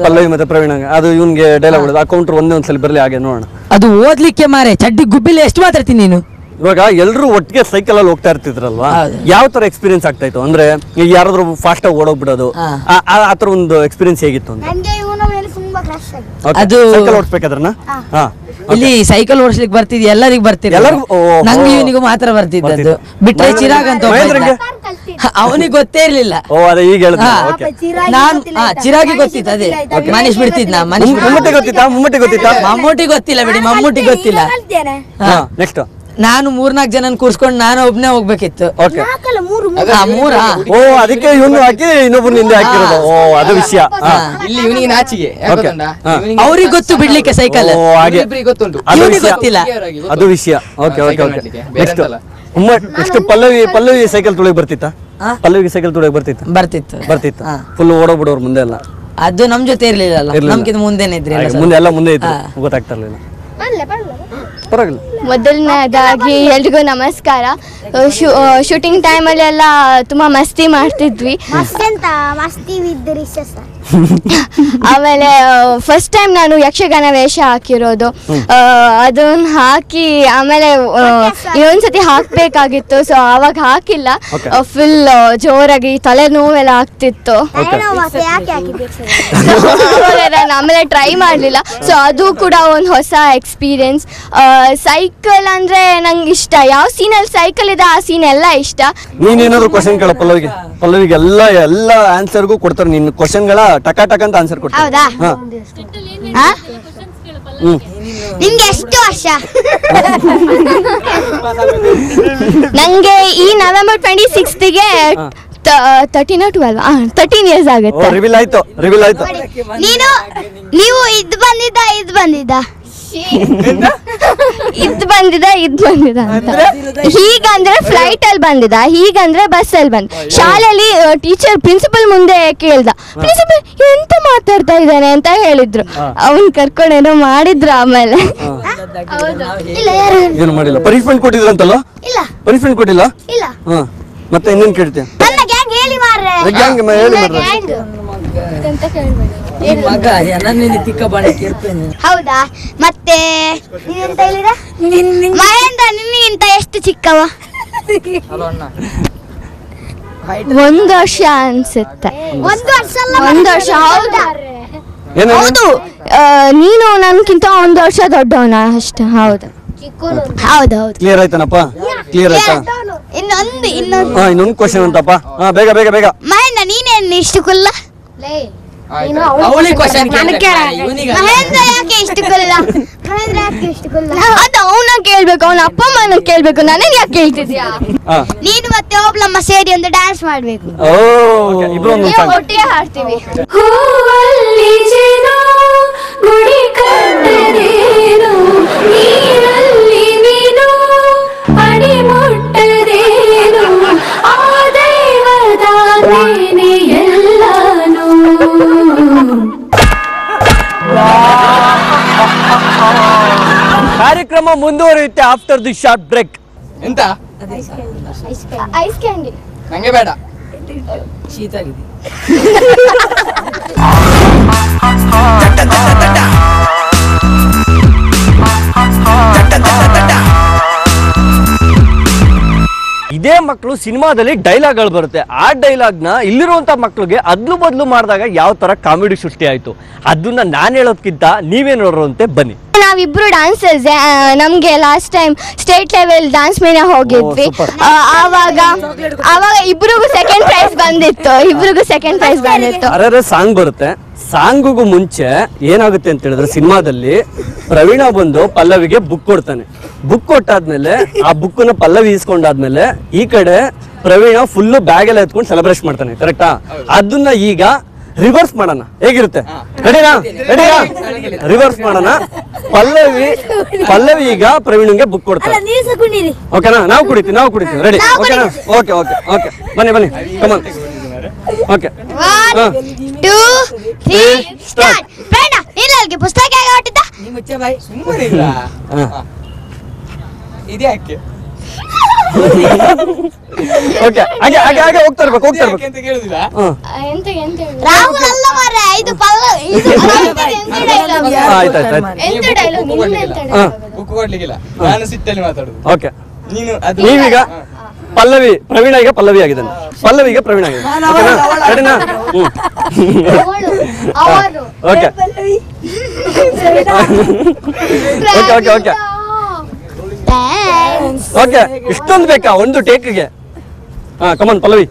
ಪಲ್ಲವಿ ಮತ್ತೆ ಪ್ರವೀಣ್, ಅದು ಇವನ್ಗೆ ಡೈಲಾಗ್ ಹೊಡೆದು ಆ ಕೌಂಟರ್ ಒಂದ್ಸಲ ಬರ್ಲಿ ಹಾಗೆ ನೋಡೋಣ. ಅದು ಓದ್ಲಿಕ್ಕೆ ಮಾರೆ ಚಡ್ಡಿ ಗುಬ್ಬಿಲಿ ಎಷ್ಟು ಮಾತಾಡ್ತೀನಿ ನೀನು. ಇವಾಗ ಎಲ್ರು ಒಟ್ಟಿಗೆ ಸೈಕಲ್ ಅಲ್ಲಿ ಹೋಗ್ತಾ ಇರ್ತಿದ್ರಲ್ವಾ, ಯಾವ ತರ ಎಕ್ಸ್ಪೀರಿಯನ್ಸ್ ಆಗ್ತಾ ಇತ್ತು? ಅಂದ್ರೆ ಯಾರಾದ್ರೂ ಫಾಸ್ಟ್ ಆಗಿ ಓಡೋಗ್ಬಿಡೋದು, ಆತರ ಒಂದು ಎಕ್ಸ್ಪೀರಿಯನ್ಸ್ ಹೇಗಿತ್ತು ಅಂತ? ಅದು ಸೈಕಲ್ ಓಡಿಸ್ಬೇಕಾದ್ರನ ಇಲ್ಲಿ ಸೈಕಲ್ ಓಡಿಸ್ಲಿಕ್ಕೆ ಬರ್ತಿದ್ವಿ, ಎಲ್ಲರಿಗೂ ಬರ್ತಿದ್ದೆ, ನಂಗೆ ಇವನಿಗೂ ಮಾತ್ರ ಬರ್ತಿದ್ದದ್ದು. ಬಿಟ್ರೆ ಚಿರಾಗ್ ಅಂತ ಅವನಿಗೆ ಗೊತ್ತೇ ಇರ್ಲಿಲ್ಲ. ನಾನ್ ಚಿರಾಗಿ ಗೊತ್ತಿತ್ತು, ಅದೇ ಮನೀಶ್ ಬಿಡ್ತಿದ್ನ. ಮಮ್ಮೂಟಿ ಗೊತ್ತಿಲ್ಲ ಬಿಡಿ, ಮಮ್ಮೂಟಿ ಗೊತ್ತಿಲ್ಲ. ನೆಕ್ಸ್ಟ್ ನಾನು 4-4 ಜನನ್ ಕೂರ್ಸ್ಕೊಂಡು ನಾನು ಒಬ್ನೇ ಹೋಗ್ಬೇಕಿತ್ತು. ಅದಕ್ಕೆ ಇವನು ಹಾಕಿ ಇನ್ನೊಬ್ಬರು ಹಿಂದೆ ಹಾಕಿರೋದು. ಅದು ವಿಷಯ. ಇಲ್ಲಿ ಇವನಿಗೆ ನಾಚಿಗೆ, ಅವ್ರಿಗೆ ಗೊತ್ತು ಬಿಡ್ಲಿಕ್ಕೆ ಸೈಕಲ್, ಗೊತ್ತುಂಟು, ಇವನಿಗೆ ಗೊತ್ತಿಲ್ಲ. ಅದು ವಿಷಯ. Okay okay okay. Next Pallavi cycle ತುಳಿಗೆ ಬರ್ತಿತ್ತ? ಪಲ್ಲವಿಗೆ ಸೈಕಲ್ ತುಳಿಗೆ ಬರ್ತಿತ್ತು. ಫುಲ್ ಓಡೋಗ್ಬಿಡೋರು ಮುಂದೆ ಎಲ್ಲ. ಅದು ನಮ್ ಜೊತೆ ಇರ್ಲಿಲ್ಲ, ನಮ್ಗಿಂತ ಮುಂದೆನೆ ಇದ್ರಿ, ಮುಂದೆ ಎಲ್ಲ ಮುಂದೆ ಇತ್ತು, ಗೊತ್ತಾಗ್ತಾ ಇರ್ಲಿಲ್ಲ. ಮೊದಲನೇದಾಗಿ ಎಲ್ರಿಗೂ ನಮಸ್ಕಾರ. ಶೂಟಿಂಗ್ ಟೈಮಲ್ಲಿ ಎಲ್ಲ ತುಂಬ ಮಸ್ತಿ ಮಾಡ್ತಿದ್ವಿ. ಆಮೇಲೆ ಫಸ್ಟ್ ಟೈಮ್ ನಾನು ಯಕ್ಷಗಾನ ವೇಷ ಹಾಕಿರೋದು. ಅದನ್ನ ಹಾಕಿ ಆಮೇಲೆ ಇನ್ನೊಂದ್ಸತಿ ಹಾಕ್ಬೇಕಾಗಿತ್ತು, ಸೊ ಅವಾಗ ಹಾಕಿಲ್ಲ. ಫುಲ್ ಜೋರಾಗಿ ತಲೆ ನೋವೆಲ್ಲ ಆಗ್ತಿತ್ತು, ನಾನು ಆಮೇಲೆ ಟ್ರೈ ಮಾಡಲಿಲ್ಲ. ಸೊ ಅದು ಕೂಡ ಒಂದು ಹೊಸ ಎಕ್ಸ್ಪೀರಿಯನ್ಸ್. ಸೈಕಲ್ ಅಂದ್ರೆ ನಂಗೆ ಇಷ್ಟ, ಯಾವ ಸೀನಲ್ಲಿ ಸೈಕಲ್ ಇದೆ ಆ ಸೀನ್ ಎಲ್ಲ ಇಷ್ಟ. ನೀನೇನಾದ್ರು ಕ್ವಶನ್ ಕೇಳ ಪಲ್ಲವಿಗೆ ಎಲ್ಲ ಆನ್ಸರ್ಗೂ ಕೊಡ್ತಾರೆ. ನಿನ್ನ ಕ್ವಶನ್ಗಳ ಟಕ ಟಕ ಅಂತ ಆನ್ಸರ್ ಕೊಡ್ತಾರೆ. ಹೌದಾ? ನಿಮ್ಗೆ ಎಷ್ಟು ವರ್ಷ? ನಂಗೆ ಈ ನವೆಂಬರ್ 26ಗೆ 13 ಇಯರ್ಸ್ ಆಗುತ್ತೆ. ರಿವೀಲ್ ಆಯ್ತು. ನೀವು ಇದ್ ಬಂದಿದ್ದ ಅಂತ. ಹೀಗಂದ್ರೆ ಫ್ಲೈಟ್ ಅಲ್ಲಿ ಬಂದಿದ್ದ, ಹೀಗಂದ್ರೆ ಬಸ್ ಅಲ್ಲಿ ಬಂದ. ಶಾಲೆಯಲ್ಲಿ ಟೀಚರ್ ಪ್ರಿನ್ಸಿಪಲ್ ಮುಂದೆ ಕೇಳ್ದ, ಪ್ರಿನ್ಸಿಪಲ್ ಎಂತ ಮಾತಾಡ್ತಾ ಇದ್ದಾನೆ ಅಂತ ಹೇಳಿದ್ರು. ಅವನ್ ಕರ್ಕೊಂಡೇನೋ ಮಾಡಿದ್ರು. ಆಮೇಲೆ ಏನು ಮಾಡಿಲ್ಲ, ಪನಿಷ್ಮೆಂಟ್ ಕೊಟ್ಟಿದ್ರಂತಲ್ಲ? ಇಲ್ಲ, ಪನಿಷ್ಮೆಂಟ್ ಕೊಟ್ಟಿಲ್ಲ. ಇಲ್ಲ, ಮತ್ತೆ ಇನ್ನೇನ್ ಕೇಳ್ತೀಯ? ಹೌದಾ? ಮತ್ತೆ ಮಹೇಂದ್ರ ನಿನ್ನಿಗಿಂತ ಎಷ್ಟು ಚಿಕ್ಕವ? 1 ವರ್ಷ ಅನ್ಸುತ್ತೆ. 1 ವರ್ಷ. ಹೌದಾ? ಹೌದು, ನೀನು ನನ್ಗಿಂತ 1 ವರ್ಷ ದೊಡ್ಡವನ ಅಷ್ಟೇ. ಹೌದು. ಕ್ಲಿಯರ್ ಆಯ್ತಾನಪ್ಪ? ಕ್ಲಿಯರ್ ಆಯ್ತಾ? ಇನ್ನೊಂದು ಕ್ವಶನ್ ಅಂತಪ್ಪ. ಬೇಗ ಬೇಗ ಬೇಗ. ಮಹೇಂದ್ರ ನೀನೇನು ಇಷ್ಟು ಕುಲ್ಲ? ಅವಳಿಗೆ ಕ್ವಶನ್ ಮಹೇಂದ್ರ ಯಾಕೆ ಇಷ್ಟು ಕುಲ್ಲ? ಅದು ಅವನ ಕೇಳ್ಬೇಕು, ಅವನ ಅಪ್ಪ ಅಮ್ಮನ ಕೇಳ್ಬೇಕು, ನನಗೆ ಯಾಕೆ ಕೇಳ್ತಿದ್ಯಾ? ನೀನು ಮತ್ತೆ ಒಬ್ಳಮ್ಮ ಸೇರಿ ಒಂದು ಡ್ಯಾನ್ಸ್ ಮಾಡ್ಬೇಕು. ಒಟ್ಟಿಗೆ ಹಾಡ್ತೀವಿ. ಕಾರ್ಯಕ್ರಮ ಮುಂದುವರಿಯುತ್ತೆ ಆಫ್ಟರ್ ದಿ ಶಾರ್ಟ್ ಬ್ರೇಕ್. ಎಂತ ಐಸ್ ಕ್ಯಾಂಡಿ ನಂಗೆ ಬೇಡ. ಶೀತ ಆಗಿದೆ. ಇದೇ ಮಕ್ಕಳು ಸಿನಿಮಾದಲ್ಲಿ ಡೈಲಾಗ್ಗಳು ಬರುತ್ತೆ. ಆ ಡೈಲಾಗ್ನ ಇಲ್ಲಿರುವಂತ ಮಕ್ಕಳಿಗೆ ಅದ್ಲು ಬದ್ಲು ಮಾಡಿದಾಗ ಯಾವ ತರ ಕಾಮಿಡಿ ಸೃಷ್ಟಿ ಆಯ್ತು ಅದನ್ನ ನಾನು ಹೇಳೋದ್ಕಿಂತ ನೀವೇ ನೋಡ್ರಂತೆ ಬನ್ನಿ. ನಾವಿಬ್ರು ಡಾನ್ಸರ್ಸ್. ನಮ್ಗೆ last time state level dance ಮೇಲೆ ಹೋಗಿದ್ವಿ. ಆವಾಗ ಇಬ್ರಿಗೂ ಸೆಕೆಂಡ್ ಪ್ರೈಸ್ ಬಂದಿತ್ತು. ಅರೆ ಸಾಂಗ್ ಬರುತ್ತೆ. ಸಾಂಗಿಗೂ ಮುಂಚೆ ಏನಾಗುತ್ತೆ ಅಂತ ಹೇಳಿದ್ರೆ ಸಿನಿಮಾದಲ್ಲಿ ಪ್ರವೀಣ ಬಂದು ಪಲ್ಲವಿಗೆ ಬುಕ್ ಕೊಡ್ತಾನೆ. ಬುಕ್ ಕೊಟ್ಟಾದ್ಮೇಲೆ ಆ ಬುಕ್ ನ ಪಲ್ಲವಿ ಇಸ್ಕೊಂಡಾದ್ಮೇಲೆ ಈ ಕಡೆ ಪ್ರವೀಣ ಫುಲ್ ಬ್ಯಾಗ್ ಎಲ್ಲ ಎತ್ಕೊಂಡು ಸೆಲೆಬ್ರೇಟ್ ಮಾಡ್ತಾನೆ. ಕರೆಕ್ಟಾ? ಅದನ್ನ ಈಗ ರಿವರ್ಸ್ ಮಾಡೋಣ. ಹೇಗಿರುತ್ತೆ? ರೆಡಿನಾ? ರಿವರ್ಸ್ ಮಾಡೋಣ. ಪಲ್ಲವಿ ಈಗ ಪ್ರವೀಣ್ಗೆ ಬುಕ್ ಕೊಡ್ತಾರೆ. ಓಕೆನಾ? ನಾವು ಕುಡಿತೀವಿ. ರೆಡಿ? ಓಕೆನಾ? ಓಕೆ ಓಕೆ ಓಕೆ ಬನ್ನಿ ಕಮಾನ್. Okay 1 2 3 start. ಬೇಡ ನೀನಲ್ಗೆ ಪುಸ್ತಕ ಹೇಗೆ ಹೊಟ್ಟಿದ್ದ? ನಿಮ್ಮ ಮುಚ್ಚೆ ಬಾಯಿ. ಇದೆ ಯಾಕೆ ಓಕೆ ಹಾಗೆ ಹೋಗ್ತಾ ಇರ್ಬೇಕು ಅಂತ ಕೇಳುದಿಲ್ಲ. ರಾಹುಲ್ ಅಲ್ಲ ಮಾರ್ರೆ, ಇದು ಪಲ್ಲವಿ. ಆಯ್ತು ಬುಕ್ ಕೊಡ್ಲಿಕ್ಕಿಲ್ಲ, ನಾನು ಸಿಟ್ಟಲ್ಲಿ ಮಾತಾಡುದು. ಓಕೆ ನೀವೀಗ ಪ್ರವೀಣ ಈಗ ಪಲ್ಲವಿ ಆಗಿದ್ದಾನೆ, ಪಲ್ಲವಿಗೆ ಪ್ರವೀಣ ಆಗಿದೆ. ರೆಡಿನಾ? ಓಕೆ ಓಕೆ ಓಕೆ ಇಷ್ಟೊಂದು ಬೇಕಾ ಒಂದು ಟೇಕ್ಗೆ? Come on Pallavi.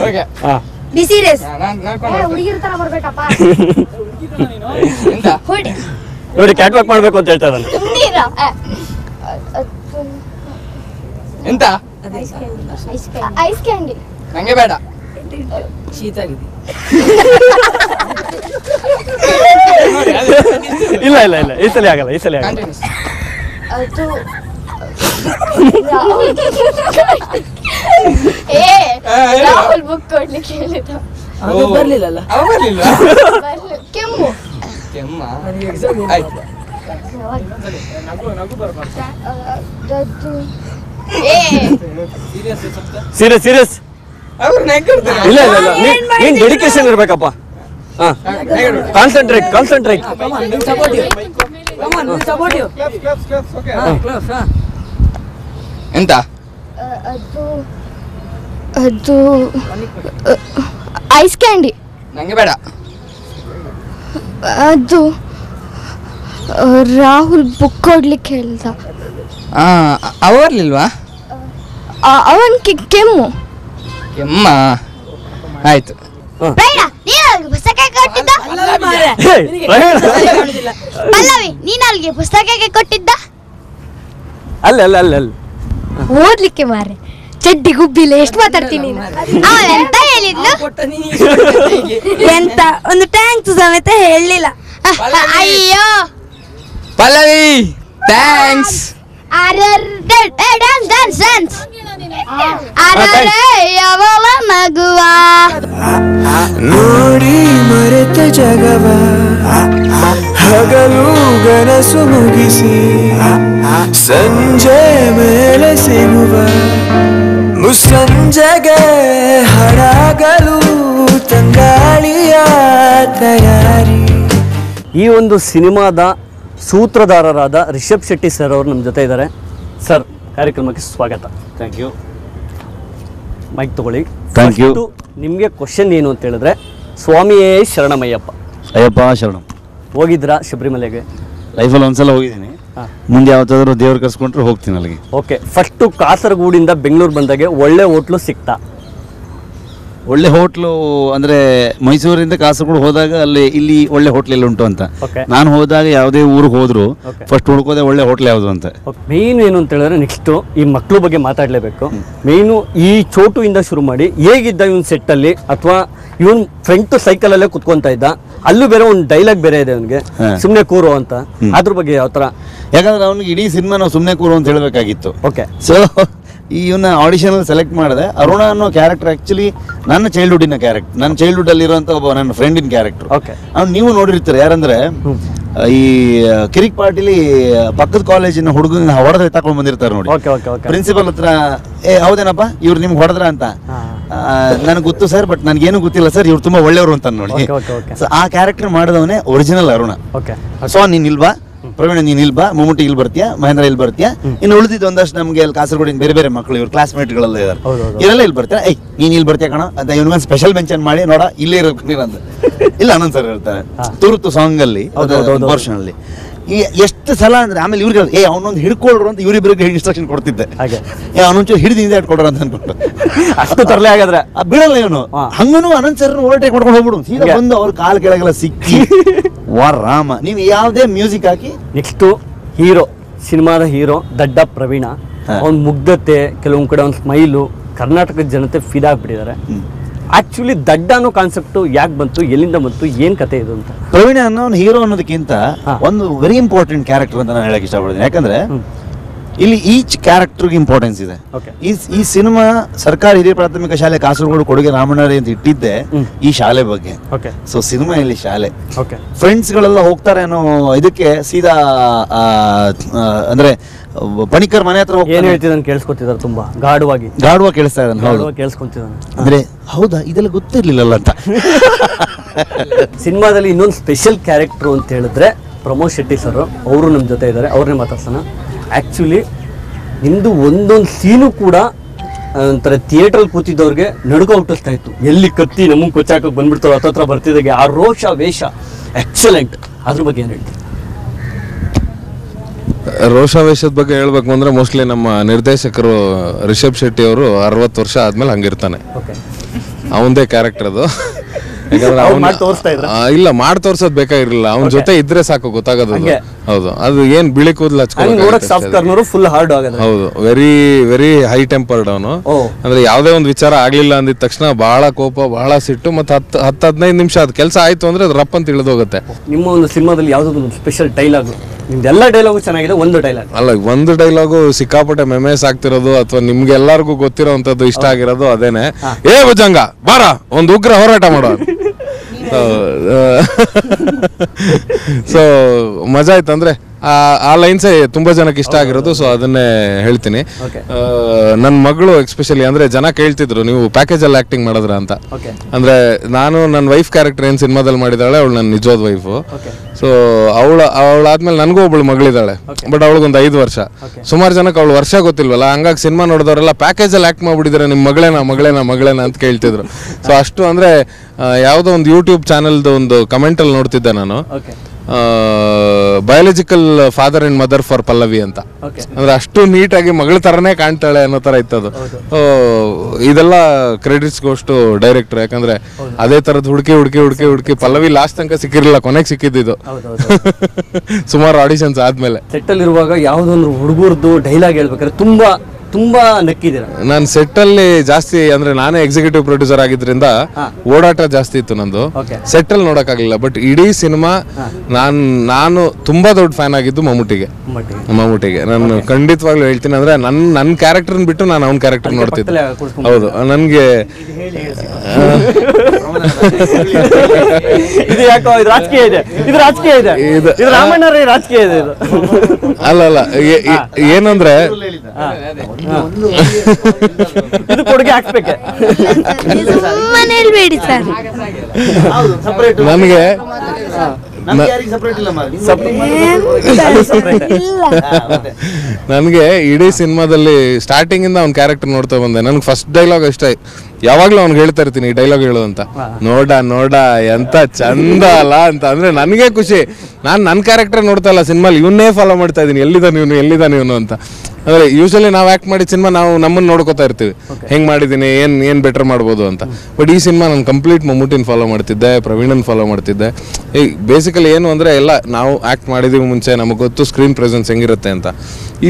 Okay be serious. ನೋಡಿ ಕ್ಯಾಟ್ ವಾಕ್ ಮಾಡ್ಬೇಕು ಅಂತ ಹೇಳ್ತಾ ಇದ್ದಾನೆ. ಎಂತ ಐಸ್ ಕ್ಯಾಂಡಿ ನಂಗೆ ಬೇಡ. ಶೀತ ಆಗಿದೆ. ಇಲ್ಲ ಈ ಸಲ ಆಗಲ್ಲ. ಅದು ರಾಹುಲ್ ಬುಕ್ ಕೊಡ್ಲಿಕ್ಕೆ ಹೇಳಿದ. ಅದು ಬರ್ಲಿಲ್ಲಲ್ಲ. ಕೆಮ್ಮು. ಆಯ್ತು. ಸೀರಿಯಸ್. ಇಲ್ಲ ನೀನ್ ಡೆಡಿಕೇಶನ್ ಇರ್ಬೇಕಪ್ಪ. ಕಾನ್ಸಂಟ್ರೇಟ್. ಎಂತ ಅದು ಐಸ್ ಕ್ಯಾಂಡಿ ನಂಗೆ ಬೇಡ. ಅದು ರಾಹುಲ್ ಬುಕ್ ಕೊಡ್ಲಿಕ್ಕೆ ಹೇಳ್ದ. ಅವ ಬರ್ಲಿಲ್ವಾ? ಅವನ್ ಕೆಮ್ಮು. ಕೆಮ್ಮ ಆಯ್ತು. ಬೇಡ ನೀನು ಪುಸ್ತಕ ಕೊಟ್ಟಿದ್ದ. ಪಲ್ಲವಿ ನೀನು ಅಲ್ಲಿಗೆ ಪುಸ್ತಕಕ್ಕೆ ಕೊಟ್ಟಿದ್ದ. ಅಲ್ಲ ಓದ್ಲಿಕ್ಕೆ ಮಾರೆ ಚಡ್ಡಿ ಗುಬ್ಬಿಲ್ಲ. ಎಷ್ಟು ಮಾತಾಡ್ತೀನಿ ಎಂತ ಹೇಳಿದ್ಲು? ಎಂತ ಒಂದು ಟ್ಯಾಂಕ್ಸ್ ಸಮೇತ ಹೇಳಲಿಲ್ಲ. ಅಯ್ಯೋ ಪಲ್ಲವಿ ಥ್ಯಾಂಕ್ಸ್. ಯಾವಳ ಮಗುವ ನೋಡಿ ಮರೆತ ಜಗವ ಹಗಲು ಗನಸು ಮುಗಿಸಿ ಸಂಜೆ ಮೇಲೆ ಸಿಗುವ ಮುಸ್ಸಂಜೆಗೆ ಹಡಗಲು ತಂಗಾಳಿಯ ತಯಾರಿ. ಈ ಒಂದು ಸಿನಿಮಾದ ಸೂತ್ರಧಾರರಾದ ರಿಷಬ್ ಶೆಟ್ಟಿ ಸರ್ ಅವರು ನಮ್ಮ ಜೊತೆ ಇದ್ದಾರೆ. ಸರ್ ಕಾರ್ಯಕ್ರಮಕ್ಕೆ ಸ್ವಾಗತ. Thank you. ಮೈಕ್ ತಗೊಳ್ಳಿ. Thank you. ನಿಮಗೆ ಕ್ವಶನ್ ಏನು ಅಂತ ಹೇಳಿದ್ರೆ, ಸ್ವಾಮಿಯೇ ಶರಣಮಯ್ಯಪ್ಪ ಅಯ್ಯಪ್ಪ ಶರಣಂ. ಹೋಗಿದ್ರಾ ಶಬರಿಮಲೆಗೆ? ಲೈಫಲ್ಲಿ ಒಂದ್ಸಲ ಹೋಗಿದ್ದೀನಿ. ಮುಂದೆ ಯಾವತ್ತಾದ್ರೂ ದೇವ್ರು ಕರ್ಸ್ಕೊಂಡ್ರೆ ಹೋಗ್ತೀನಿ ಅಲ್ಲಿಗೆ. ಓಕೆ, ಫಸ್ಟು ಕಾಸರಗೋಡಿಂದ ಬೆಂಗಳೂರು ಬಂದಾಗೆ ಒಳ್ಳೆ ಹೋಟ್ಲು ಸಿಕ್ತಾ? ಒಳ್ಳೆ ಹೋಟ್ಲು ಅಂದರೆ ಮೈಸೂರಿಂದ ಕಾಸರಗೋಡು ಹೋದಾಗ ಇಲ್ಲಿ ಒಳ್ಳೆ ಹೋಟ್ಲ್ ಎಲ್ಲ ಉಂಟು ಅಂತ. ನಾನು ಹೋದಾಗ ಯಾವುದೇ ಊರಿಗೆ ಹೋದ್ರು ಫಸ್ಟ್ ಹುಡ್ಕೋದೆ ಒಳ್ಳೆ ಹೋಟ್ಲ್ ಯಾವುದು ಅಂತ. ಮೇನ್ ಏನು ಅಂತ ಹೇಳಿದ್ರೆ ನೆಕ್ಸ್ಟು ಈ ಮಕ್ಕಳ ಬಗ್ಗೆ ಮಾತಾಡಲೇಬೇಕು. ಮೇನು ಈ ಚೋಟು ಇಂದ ಶುರು ಮಾಡಿ ಹೇಗಿದ್ದ ಇವನ್ ಸೆಟ್ಟಲ್ಲಿ, ಅಥವಾ ಇವನ್ ಫ್ರಂಟ್ ಸೈಕಲಲ್ಲೇ ಕುತ್ಕೊಂತ ಇದ್ದ, ಅಲ್ಲೂ ಬೇರೆ ಒಂದು ಡೈಲಾಗ್ ಬೇರೆ ಇದೆ ಅವನಿಗೆ, ಸುಮ್ಮನೆ ಕೂರು ಅಂತ. ಅದ್ರ ಬಗ್ಗೆ ಯಾವ ಥರ? ಯಾಕಂದ್ರೆ ಅವ್ನಿಗೆ ಇಡೀ ಸಿನಿಮಾ ನಾವು ಸುಮ್ಮನೆ ಕೂರು ಅಂತ ಹೇಳಬೇಕಾಗಿತ್ತು. ಓಕೆ, ಸೊ ಇವನ್ನ ಆಡಿಷನ್ ಸೆಲೆಕ್ಟ್ ಮಾಡಿದೆ. ಅರುಣ ಅನ್ನೋ ಕ್ಯಾರೆಕ್ಟರ್ ಆಕ್ಚುಲಿ ನನ್ನ ಚೈಲ್ಡ್ಹುಡ್ಡಿನ ಕ್ಯಾರೆಕ್ಟರ್, ನನ್ನ ಚೈಲ್ಡ್ಹುಡ್ ಅಲ್ಲಿರುವಂತ ಒಬ್ಬ ನನ್ನ ಫ್ರೆಂಡಿನ ಕ್ಯಾರೆಕ್ಟರ್. ಅವ್ನು ನೀವು ನೋಡಿರ್ತೀರ, ಯಾರಂದ್ರೆ ಈ ಕಿರಿಕ್ ಪಾರ್ಟಿಲಿ ಪಕ್ಕದ ಕಾಲೇಜಿನ ಹುಡುಗನ ಹೊಡೆದ ತಗೊಂಡ್ ಬಂದಿರ್ತಾರೆ ನೋಡಿ. ಪ್ರಿನ್ಸಿಪಲ್ ಹತ್ರ ಹೌದೇನಪ್ಪ ಇವ್ರು ನಿಮ್ಗೆ ಹೊಡೆದ್ರ ಅಂತ, ನನಗೆ ಗೊತ್ತು ಸರ್, ಬಟ್ ನನಗೇನು ಗೊತ್ತಿಲ್ಲ ಸರ್, ಇವ್ರು ತುಂಬಾ ಒಳ್ಳೆಯವರು ಅಂತ ನೋಡಿ. ಸೊ ಆ ಕ್ಯಾರೆಕ್ಟರ್ ಮಾಡಿದವನೇ ಒರಿಜಿನಲ್ ಅರುಣ. ಸೊ ನೀನ್ ಇಲ್ವಾ ಪ್ರವೀಣ, ನೀನ್ ಇಲ್ಬಾ, ಮಮ್ಮೂಟಿ ಇಲ್ಲಿ ಬರ್ತೀಯಾ, ಮಹೇಂದ್ರ ಇಲ್ಲಿ ಬರ್ತೀಯಾ, ಇನ್ನು ಉಳಿದಿದ್ದು ಒಂದಷ್ಟು ನಮ್ಗೆ ಅಲ್ಲಿ ಕಾಸರಗೋಡಿನ ಬೇರೆ ಬೇರೆ ಮಕ್ಕಳು ಇವ್ರು ಕ್ಲಾಸ್ಮೇಟ್ಗಳೆಲ್ಲ ಇದಾರೆ, ಇವರೆಲ್ಲ ಇಲ್ಲಿ ಬರ್ತಾರೆ. ನೀನ್ ಇಲ್ಲಿ ಬರ್ತೀಯ ಕಣ ಅಂತ ಇವನಿಗೊಂದು ಸ್ಪೆಷಲ್ ಮೆನ್ಷನ್ ಮಾಡಿ, ನೋಡ ಇಲ್ಲೇ ಇರೋದು ಅಂತ. ಇಲ್ಲ ಅನಂತ್ ಸರ್ ಹೇಳ್ತಾರೆ ತುರುತು ಸಾಂಗ್ ಅಲ್ಲಿ ಪೋರ್ಷನ್ ಅಲ್ಲಿ. ಎಷ್ಟು ಸಲ ಅಂದ್ರೆ ಆಮೇಲೆ ಇವ್ರಿಗೆ ಅವನೊಂದು ಹಿಡ್ಕೊಳ್ರು ಅಂತ ಇವ್ರಿಬ್ರಿಗೆ ಇನ್ಸ್ಟ್ರಕ್ಷನ್ ಕೊಡ್ತಿದ್ದೆ. ಅವನೊಂಚೂರು ಹಿಡಿದಿಂದ ಇಟ್ಕೊಡ್ರು ಅಂತ ಅನ್ಕೊಂಡು ಅಷ್ಟು ತರಲೆ ಆಗಿದ್ರೆ ಬಿಡಲ್ಲ ಇವನು. ಹಂಗನು ಅನಂತ್ ಸರ್ ಓವರ್ಟೇಕ್ ಮಾಡ್ಕೊಂಡು ಹೋಗ್ಬಿಡು, ಸೀದಾ ಬಂದು ಅವ್ರ ಕಾಲ್ ಕೆಳಗೆಲ್ಲ ಸಿಕ್ಕಿ ರಾಮ. ನೀವು ಯಾವುದೇ ಮ್ಯೂಸಿಕ್ ಹಾಕಿ. ನೆಕ್ಸ್ಟ್ ಹೀರೋ, ಸಿನಿಮಾದ ಹೀರೋ ದಡ್ಡ ಪ್ರವೀಣ. ಅವ್ನ ಮುಗ್ಧತೆ, ಕೆಲವೊಂದ್ ಕಡೆ ಅವ್ನ ಸ್ಮೈಲು, ಕರ್ನಾಟಕದ ಜನತೆ ಫಿದಾ ಆಗ್ಬಿಟ್ಟಿದ್ದಾರೆ. ಆಕ್ಚುಲಿ ದಡ್ಡ ಅನ್ನೋ ಕಾನ್ಸೆಪ್ಟ್ ಯಾಕೆ ಬಂತು, ಎಲ್ಲಿಂದ ಬಂತು, ಏನ್ ಕತೆ ಇದು ಅಂತ? ಪ್ರವೀಣ ಅನ್ನೋ ಹೀರೋ ಅನ್ನೋದಕ್ಕಿಂತ ಒಂದು ವೆರಿ ಇಂಪಾರ್ಟೆಂಟ್ ಕ್ಯಾರೆಕ್ಟರ್ ಅಂತ ನಾನು ಹೇಳಕ್ ಇಷ್ಟಪಡ್ತೀನಿ. ಯಾಕಂದ್ರೆ ಇಲ್ಲಿ ಈಚ್ ಕ್ಯಾರೆಕ್ಟರ್ಗೆ ಇಂಪಾರ್ಟೆನ್ಸ್ ಇದೆ. ಈ ಸಿನಿಮಾ ಸರ್ಕಾರಿ ಹಿರಿಯ ಪ್ರಾಥಮಿಕ ಶಾಲೆ ಕಾಸರಗೋಡು ಕೊಡುಗೆ ರಾಮಣ್ಣರೇ ಅಂತ ಇಟ್ಟಿದ್ದೆ ಈ ಶಾಲೆ ಬಗ್ಗೆ. ಸೊ ಸಿನಿಮಾ ಇಲ್ಲಿ ಶಾಲೆ, ಫ್ರೆಂಡ್ಸ್ ಗಳೆಲ್ಲ ಹೋಗ್ತಾರೆ ಅನ್ನೋ ಇದಕ್ಕೆ ಸೀದಾ ಅಂದ್ರೆ ಪಣಿಕರ್ ಮನೆ ಹತ್ರ ಏನ್ ಹೇಳ್ತಿದ್ದಾನೆ ಕೇಳಿಸ್ಕೊತಿದ್ದಾರೆ, ತುಂಬಾ ಗಾಢವಾಗಿ ಕೇಳಿಸ್ತಾ ಇದ್ದಾನೆ. ಹೌದು, ಕೇಳಿಸ್ಕೊಂತಿದ್ದಾನೆ. ಅಂದ್ರೆ ಹೌದಾ, ಇದೆಲ್ಲ ಗೊತ್ತಿರ್ಲಿಲ್ಲ ಅಂತ. ಸಿನಿಮಾದಲ್ಲಿ ಇನ್ನೊಂದು ಸ್ಪೆಷಲ್ ಕ್ಯಾರೆಕ್ಟರ್ ಅಂತ ಹೇಳಿದ್ರೆ ಪ್ರಮೋದ್ ಶೆಟ್ಟಿ ಸರ್, ಅವರು ನಮ್ಮ ಜೊತೆ ಇದ್ದಾರೆ, ಅವ್ರನ್ನೇ ಮಾತಾಡ್ಸೋಣ. ಆಕ್ಚುಲಿ ನಿಮ್ದು ಒಂದೊಂದು ಸೀನು ಕೂಡ ಒಂಥರ ಥಿಯೇಟ್ರಲ್ಲಿ ಕೂತಿದ್ದವ್ರಿಗೆ ನಡುಕ ಹುಟ್ಟಿಸ್ತಾ ಇತ್ತು. ಎಲ್ಲಿ ಕತ್ತಿ ನಮಗೆ ಕೊಚ್ಚಾಕಕ್ಕೆ ಬಂದ್ಬಿಡ್ತಾರೋ ಹತ್ರ ಬರ್ತಿದ್ದಾಗೆ ಆ ರೋಷ ವೇಷ ಎಕ್ಸಲೆಂಟ್. ಅದ್ರ ಬಗ್ಗೆ ಏನು ಹೇಳ್ತೀವಿ? ರೋಷಾವೇಶದ ಬಗ್ಗೆ ಹೇಳ್ಬೇಕು ಅಂದ್ರೆ ಮೋಸ್ಟ್ಲಿ ನಮ್ಮ ನಿರ್ದೇಶಕರು ರಿಷಬ್ ಶೆಟ್ಟಿ ಅವರು 60 ವರ್ಷ ಆದ್ಮೇಲೆ ಹಂಗಿರ್ತಾನೆ. ಅವಂದೇ ಕ್ಯಾರೆಕ್ಟರ್ ಅದು. ಯಾಕಂದ್ರೆ ಇಲ್ಲ ಮಾಡಿ ತೋರ್ಸೋದ್ ಬೇಕಾಗಿರ್ಲಿಲ್ಲ, ಅವನ ಜೊತೆ ಇದ್ರೆ ಸಾಕು ಗೊತ್ತಾಗೋದು. ಹೌದು, ಅದು ಏನ್ ಬಿಳಿ ಕೂದಲು ಹೌದು, ವೆರಿ ವೆರಿ ಹೈ ಟೆಂಪರ್ಡ್ ಅವನು. ಅಂದ್ರೆ ಯಾವ್ದೇ ಒಂದು ವಿಚಾರ ಆಗ್ಲಿಲ್ಲ ಅಂದಿದ ತಕ್ಷಣ ಬಹಳ ಕೋಪ, ಬಹಳ ಸಿಟ್ಟು, ಮತ್ತೆ 10-15 ನಿಮಿಷ ಅದ್ ಕೆಲಸ ಆಯ್ತು ಅಂದ್ರೆ ಅದು ರಪ್ ಅಂತ ಇಳಿದೋಗುತ್ತೆ. ನಿಮ್ಮ ಒಂದು ಸಿನಿಮಾದಲ್ಲಿ ಯಾವ್ದಾದ್ರು ಸ್ಪೆಷಲ್ ಡೈಲಾಗ್? ನಿಮ್ದೆಲ್ಲ ಡೈಲಾಗು ಚೆನ್ನಾಗಿದೆ, ಒಂದು ಡೈಲಾಗ್ ಅಲ್ಲ, ಒಂದು ಡೈಲಾಗು ಸಿಕ್ಕಾಪಟ್ಟೆ ಮೆಮೇಸ್ ಆಗ್ತಿರೋದು ಅಥವಾ ನಿಮ್ಗೆ ಎಲ್ಲರಿಗೂ ಗೊತ್ತಿರೋಂಥದ್ದು ಇಷ್ಟ ಆಗಿರೋದು ಅದೇನೆ. ಏ ಭುಜಂಗ ಬಾರ, ಒಂದು ಉಗ್ರ ಹೋರಾಟ ಮಾಡೋ. ಸೊ ಮಜಾ ಆಯ್ತು. ಅಂದ್ರೆ ಆ ಲೈನ್ಸೇ ತುಂಬಾ ಜನಕ್ಕೆ ಇಷ್ಟ ಆಗಿರೋದು. ಸೊ ಅದನ್ನೇ ಹೇಳ್ತೀನಿ. ನನ್ನ ಮಗಳು ಎಕ್ಸ್ಪೆಷಲಿ ಅಂದ್ರೆ ಜನ ಕೇಳ್ತಿದ್ರು ನೀವು ಪ್ಯಾಕೇಜ್ ಅಲ್ಲಿ ಆಕ್ಟಿಂಗ್ ಮಾಡಿದ್ರ ಅಂತ. ನಾನು ನನ್ನ ವೈಫ್ ಕ್ಯಾರೆಕ್ಟರ್ ಏನ್ ಸಿನಿಮಾದಲ್ಲಿ ಮಾಡಿದಾಳೆ, ಅವಳು ನನ್ನ ನಿಜವಾದ ವೈಫು. ಸೊ ಅವಳಾದ್ಮೇಲೆ ನನಗೂ ಒಬ್ಳು ಮಗಳಿದ್ದಾಳೆ, ಬಟ್ ಅವಳಿಗೊಂದು 5 ವರ್ಷ. ಸುಮಾರು ಜನಕ್ಕೆ ಅವಳು ವರ್ಷ ಗೊತ್ತಿಲ್ವಲ್ಲ, ಹಂಗಾಗಿ ಸಿನಿಮಾ ನೋಡಿದವರೆಲ್ಲ ಪ್ಯಾಕೇಜ್ ಅಲ್ಲಿ ಆಕ್ಟ್ ಮಾಡ್ಬಿಟ್ಟಿದ್ರೆ ನಿಮ್ ಮಗಳೇನಾ ಅಂತ ಕೇಳ್ತಿದ್ರು. ಸೊ ಅಷ್ಟು ಅಂದ್ರೆ ಯಾವುದೋ ಒಂದು ಯೂಟ್ಯೂಬ್ ಚಾನೆಲ್ದು ಒಂದು ಕಮೆಂಟ್ ಅಲ್ಲಿ ನೋಡ್ತಿದ್ದೆ ನಾನು, biological father and mother for Pallavi ಅಂತ. ಅಂದ್ರೆ ಅಷ್ಟು ನೀಟಾಗಿ ಮಗಳ ತರನೇ ಕಾಣ್ತಾಳೆ ಅನ್ನೋ ತರ ಇತ್ತದು. ಇದೆಲ್ಲ ಕ್ರೆಡಿಟ್ಸ್ ಗೋಷ್ಟು ಡೈರೆಕ್ಟರ್. ಯಾಕಂದ್ರೆ ಅದೇ ತರದ್ ಹುಡುಕಿ ಪಲ್ಲವಿ ಲಾಸ್ಟ್ ತನಕ ಸಿಕ್ಕಿರ್ಲಿಲ್ಲ, ಕೊನೆಗೆ ಸಿಕ್ಕಿದ್ದು ಸುಮಾರು ಆಡಿಷನ್ಸ್ ಆದ್ಮೇಲೆ. ಸೆಟ್ ಅಲ್ಲಿ ಇರುವಾಗ ಯಾವ್ದೊಂದು ಹುಡುಗರ್ದು ಡೈಲಾಗ್ ಹೇಳ್ಬೇಕಾದ್ರೆ ತುಂಬಾ ನಕ್ಕಿದ್ದೀರ. ನಾನು ಸೆಟ್ ಅಲ್ಲಿ ಜಾಸ್ತಿ ಅಂದ್ರೆ ನಾನೇ ಎಕ್ಸಿಕ್ಯೂಟಿವ್ ಪ್ರೊಡ್ಯೂಸರ್ ಆಗಿದ್ರಿಂದ ಓಡಾಟ ಜಾಸ್ತಿ ಇತ್ತು ನಂದು. ಸೆಟ್ ಅಲ್ಲಿ ನೋಡಕ್ ಆಗ್ಲಿಲ್ಲ, ಬಟ್ ಇಡೀ ಸಿನಿಮಾ ನಾನು ತುಂಬಾ ದೊಡ್ಡ ಫ್ಯಾನ್ ಆಗಿದ್ದು ಮಮ್ಮೂಟಿಗೆ. ನಾನು ಖಂಡಿತವಾಗ್ಲೂ ಹೇಳ್ತೀನಿ. ಅಂದ್ರೆ ನನ್ನ ಕ್ಯಾರೆಕ್ಟರ್ ಬಿಟ್ಟು ನಾನು ಅವ್ನ ಕ್ಯಾರೆಕ್ಟರ್ ನೋಡ್ತಿದ್ದೆ. ಹೌದು, ನನ್ಗೆ ಇದು ಯಾಕೋ ರಾಜಕೀಯ ಇದೆ, ಇದು ರಾಜಕೀಯ ಇದೆ, ಇದು ರಾಮಣ್ಣರೇ ರಾಜಕೀಯ ಇದೆ. ಇದು ಅಲ್ಲ ಏನಂದ್ರೆ ಇದು ಕೊಡುಗೆ ಹಾಕ್ಬೇಕೆ ಮನೇಲಿ ಸರ್. ನನಗೆ ನನಗೆ ಇಡೀ ಸಿನಿಮಾದಲ್ಲಿ ಸ್ಟಾರ್ಟಿಂಗ್ ಇಂದ ಅವ್ನ ಕ್ಯಾರೆಕ್ಟರ್ ನೋಡ್ತಾ ಬಂದೆ. ನನ್ಗೆ ಫಸ್ಟ್ ಡೈಲಾಗ್ ಇಷ್ಟ ಯಾವಾಗ್ಲೂ ಅವ್ನಿಗೆ ಹೇಳ್ತಾ ಇರ್ತೀನಿ ಈ ಡೈಲಾಗ್ ಹೇಳು ಅಂತ. ನೋಡ ಎಂತ ಚಂದ ಅಲ್ಲ ಅಂತ. ಅಂದ್ರೆ ನನಗೆ ಖುಷಿ, ನಾನು ನನ್ನ ಕ್ಯಾರೆಕ್ಟರ್ ನೋಡ್ತಾ ಇಲ್ಲ ಸಿನಿಮಾಲಿ, ಇವನ್ನೇ ಫಾಲೋ ಮಾಡ್ತಾ ಇದೀನಿ, ಎಲ್ಲಿದ ನೀನು ಅಂತ. ಅಂದ್ರೆ ಯೂಶಲಿ ನಾವು ಆಕ್ಟ್ ಮಾಡಿದ ಸಿನಿಮಾ ನಾವು ನಮ್ಮನ್ನ ನೋಡ್ಕೋತಾ ಇರ್ತೀವಿ, ಹೆಂಗ್ ಮಾಡಿದೀನಿ, ಏನ್ ಬೆಟರ್ ಮಾಡ್ಬೋದು ಅಂತ. ಬಟ್ ಈ ಸಿನಿಮಾ ನಾನು ಕಂಪ್ಲೀಟ್ ಮಮ್ಮೂಟಿನ ಫಾಲೋ ಮಾಡ್ತಿದ್ದೆ, ಪ್ರವೀಣನ್ ಫಾಲೋ ಮಾಡ್ತಿದ್ದೆ. ಈ ಬೇಸಿಕಲಿ ಏನು ಅಂದ್ರೆ ಎಲ್ಲ ನಾವು ಆಕ್ಟ್ ಮಾಡಿದೀವಿ ಮುಂಚೆ, ನಮಗೆ ಗೊತ್ತು ಸ್ಕ್ರೀನ್ ಪ್ರೆಸೆನ್ಸ್ ಹೆಂಗಿರುತ್ತೆ ಅಂತ.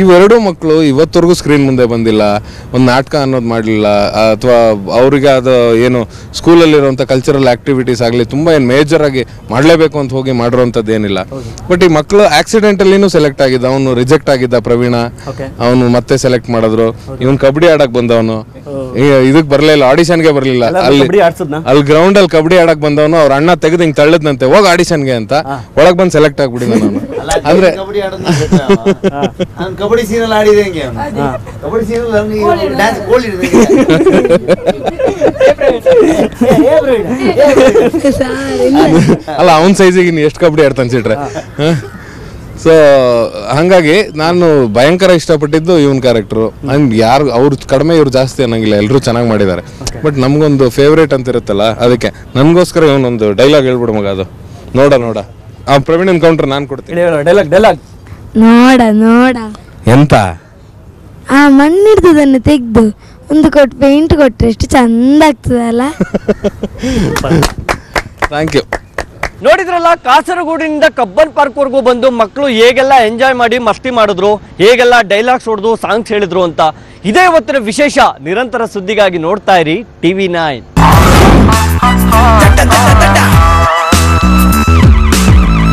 ಇವೆರಡೂ ಮಕ್ಕಳು ಇವತ್ತವರೆಗೂ ಸ್ಕ್ರೀನ್ ಮುಂದೆ ಬಂದಿಲ್ಲ, ಒಂದು ನಾಟಕ ಅನ್ನೋದು ಮಾಡಲಿಲ್ಲ, ಅಥವಾ ಅವರಿಗೆ ಅದು ಏನು ಸ್ಕೂಲಲ್ಲಿರುವಂಥ ಕಲ್ಚರಲ್ ಆಕ್ಟಿವಿಟೀಸ್ ಆಗಲಿ ತುಂಬ ಏನು ಮೇಜರ್ ಆಗಿ ಮಾಡಲೇಬೇಕು ಅಂತ ಹೋಗಿ ಮಾಡಿರೋಂಥದ್ದು ಏನಿಲ್ಲ. ಬಟ್ ಈ ಮಕ್ಕಳು ಆಕ್ಸಿಡೆಂಟಲ್ಲಿನೂ ಸೆಲೆಕ್ಟ್ ಆಗಿದ್ದ, ಅವನು ರಿಜೆಕ್ಟ್ ಆಗಿದ್ದ ಪ್ರವೀಣ, ಅವನು ಮತ್ತೆ ಸೆಲೆಕ್ಟ್ ಮಾಡಿದ್ರು. ಇವನು ಕಬಡ್ಡಿ ಆಡಕ್ ಬಂದವನು, ಇದಕ್ ಬರ್ಲಿಲ್ಲ, ಆಡಿಷನ್ಗೆ ಬರ್ಲಿಲ್ಲ. ಅಲ್ಲಿ ಗ್ರೌಂಡ್ ಅಲ್ಲಿ ಕಬಡ್ಡಿ ಆಡಕ್ ಬಂದವನು, ಅವ್ರ ಅಣ್ಣ ತೆಗೆದು ಹಿಂಗ್ ತಳ್ಳದ್ನಂತೆ, ಹೋಗಿ ಆಡಿಷನ್ಗೆ ಅಂತ, ಒಳಗ್ ಬಂದು ಸೆಲೆಕ್ಟ್ ಆಗ್ಬಿಟ್ಟಿದ್ದ ನಾನು. ಅಂದ್ರೆ ಕಬಡ್ಡಿ ಸೀನಲ್ಲಿ ಆಡಿದೆ ಹೆಂಗೆ, ಕಬಡ್ಡಿ ಸೀನಲ್ಲಿ ಡ್ಯಾನ್ಸ್ ಅಲ್ಲ ಅವನ್ ಸೈಜಿಗೆ ಎಷ್ಟು ಕಬಡ್ಡಿ ಆಡ್ತಾನೆ ಸಿಟ್ರೆ. ಸೊ ಹಂಗಾಗಿ ನಾನು ಭಯಂಕರ ಇಷ್ಟಪಟ್ಟಿದ್ದು ಇವನ್ ಕ್ಯಾರೆಕ್ಟರ್. ಅಂಡ್ ಯಾರು ಅವ್ರು ಕಡಿಮೆ ಇವ್ರು ಜಾಸ್ತಿ ಅನ್ನಂಗಿಲ್ಲ, ಎಲ್ಲರೂ ಚೆನ್ನಾಗಿ ಮಾಡಿದ್ದಾರೆ. ಬಟ್ ನಮ್ಗೊಂದು ಫೇವ್ರೇಟ್ ಅಂತ ಇರುತ್ತಲ್ಲ, ಅದಕ್ಕೆ ನನ್ಗೋಸ್ಕರ ಇವನೊಂದು ಡೈಲಾಗ್ ಹೇಳ್ಬಿಡು ಮಗ. ಅದು ನೋಡ ಆ ಪ್ರವೀಣ್ ಕೌಂಟರ್ ನಾನು ಕೊಡ್ತೀನಿ. ಡೈಲಾಗ್ ನೋಡ ಎಂತ ಆ ಮಣ್ಣಿಡ್ದದನ್ನು ತೆಗ್ದು ಒಂದು ಕೊಟ್ಟು ಪೇಂಟ್ ಕೊಟ್ರೆ ಎಷ್ಟು ಚಂದ ಆಗ್ತದಲ್ಲ. Thank you. ನೋಡಿದ್ರಲ್ಲ, ಕಾಸರಗೋಡಿನಿಂದ ಕಬ್ಬನ್ ಪಾರ್ಕ್ ವರೆಗೂ ಬಂದು ಮಕ್ಕಳು ಹೇಗೆಲ್ಲ ಎಂಜಾಯ್ ಮಾಡಿ ಮಸ್ತಿ ಮಾಡಿದ್ರು, ಹೇಗೆಲ್ಲ ಡೈಲಾಗ್ಸ್ ಹೊಡೆದು ಸಾಂಗ್ಸ್ ಹೇಳಿದ್ರು ಅಂತ. ಇದೇ ಇವತ್ತಿನ ವಿಶೇಷ. ನಿರಂತರ ಸುದ್ದಿಗಾಗಿ ನೋಡ್ತಾ ಇರಿ TV9.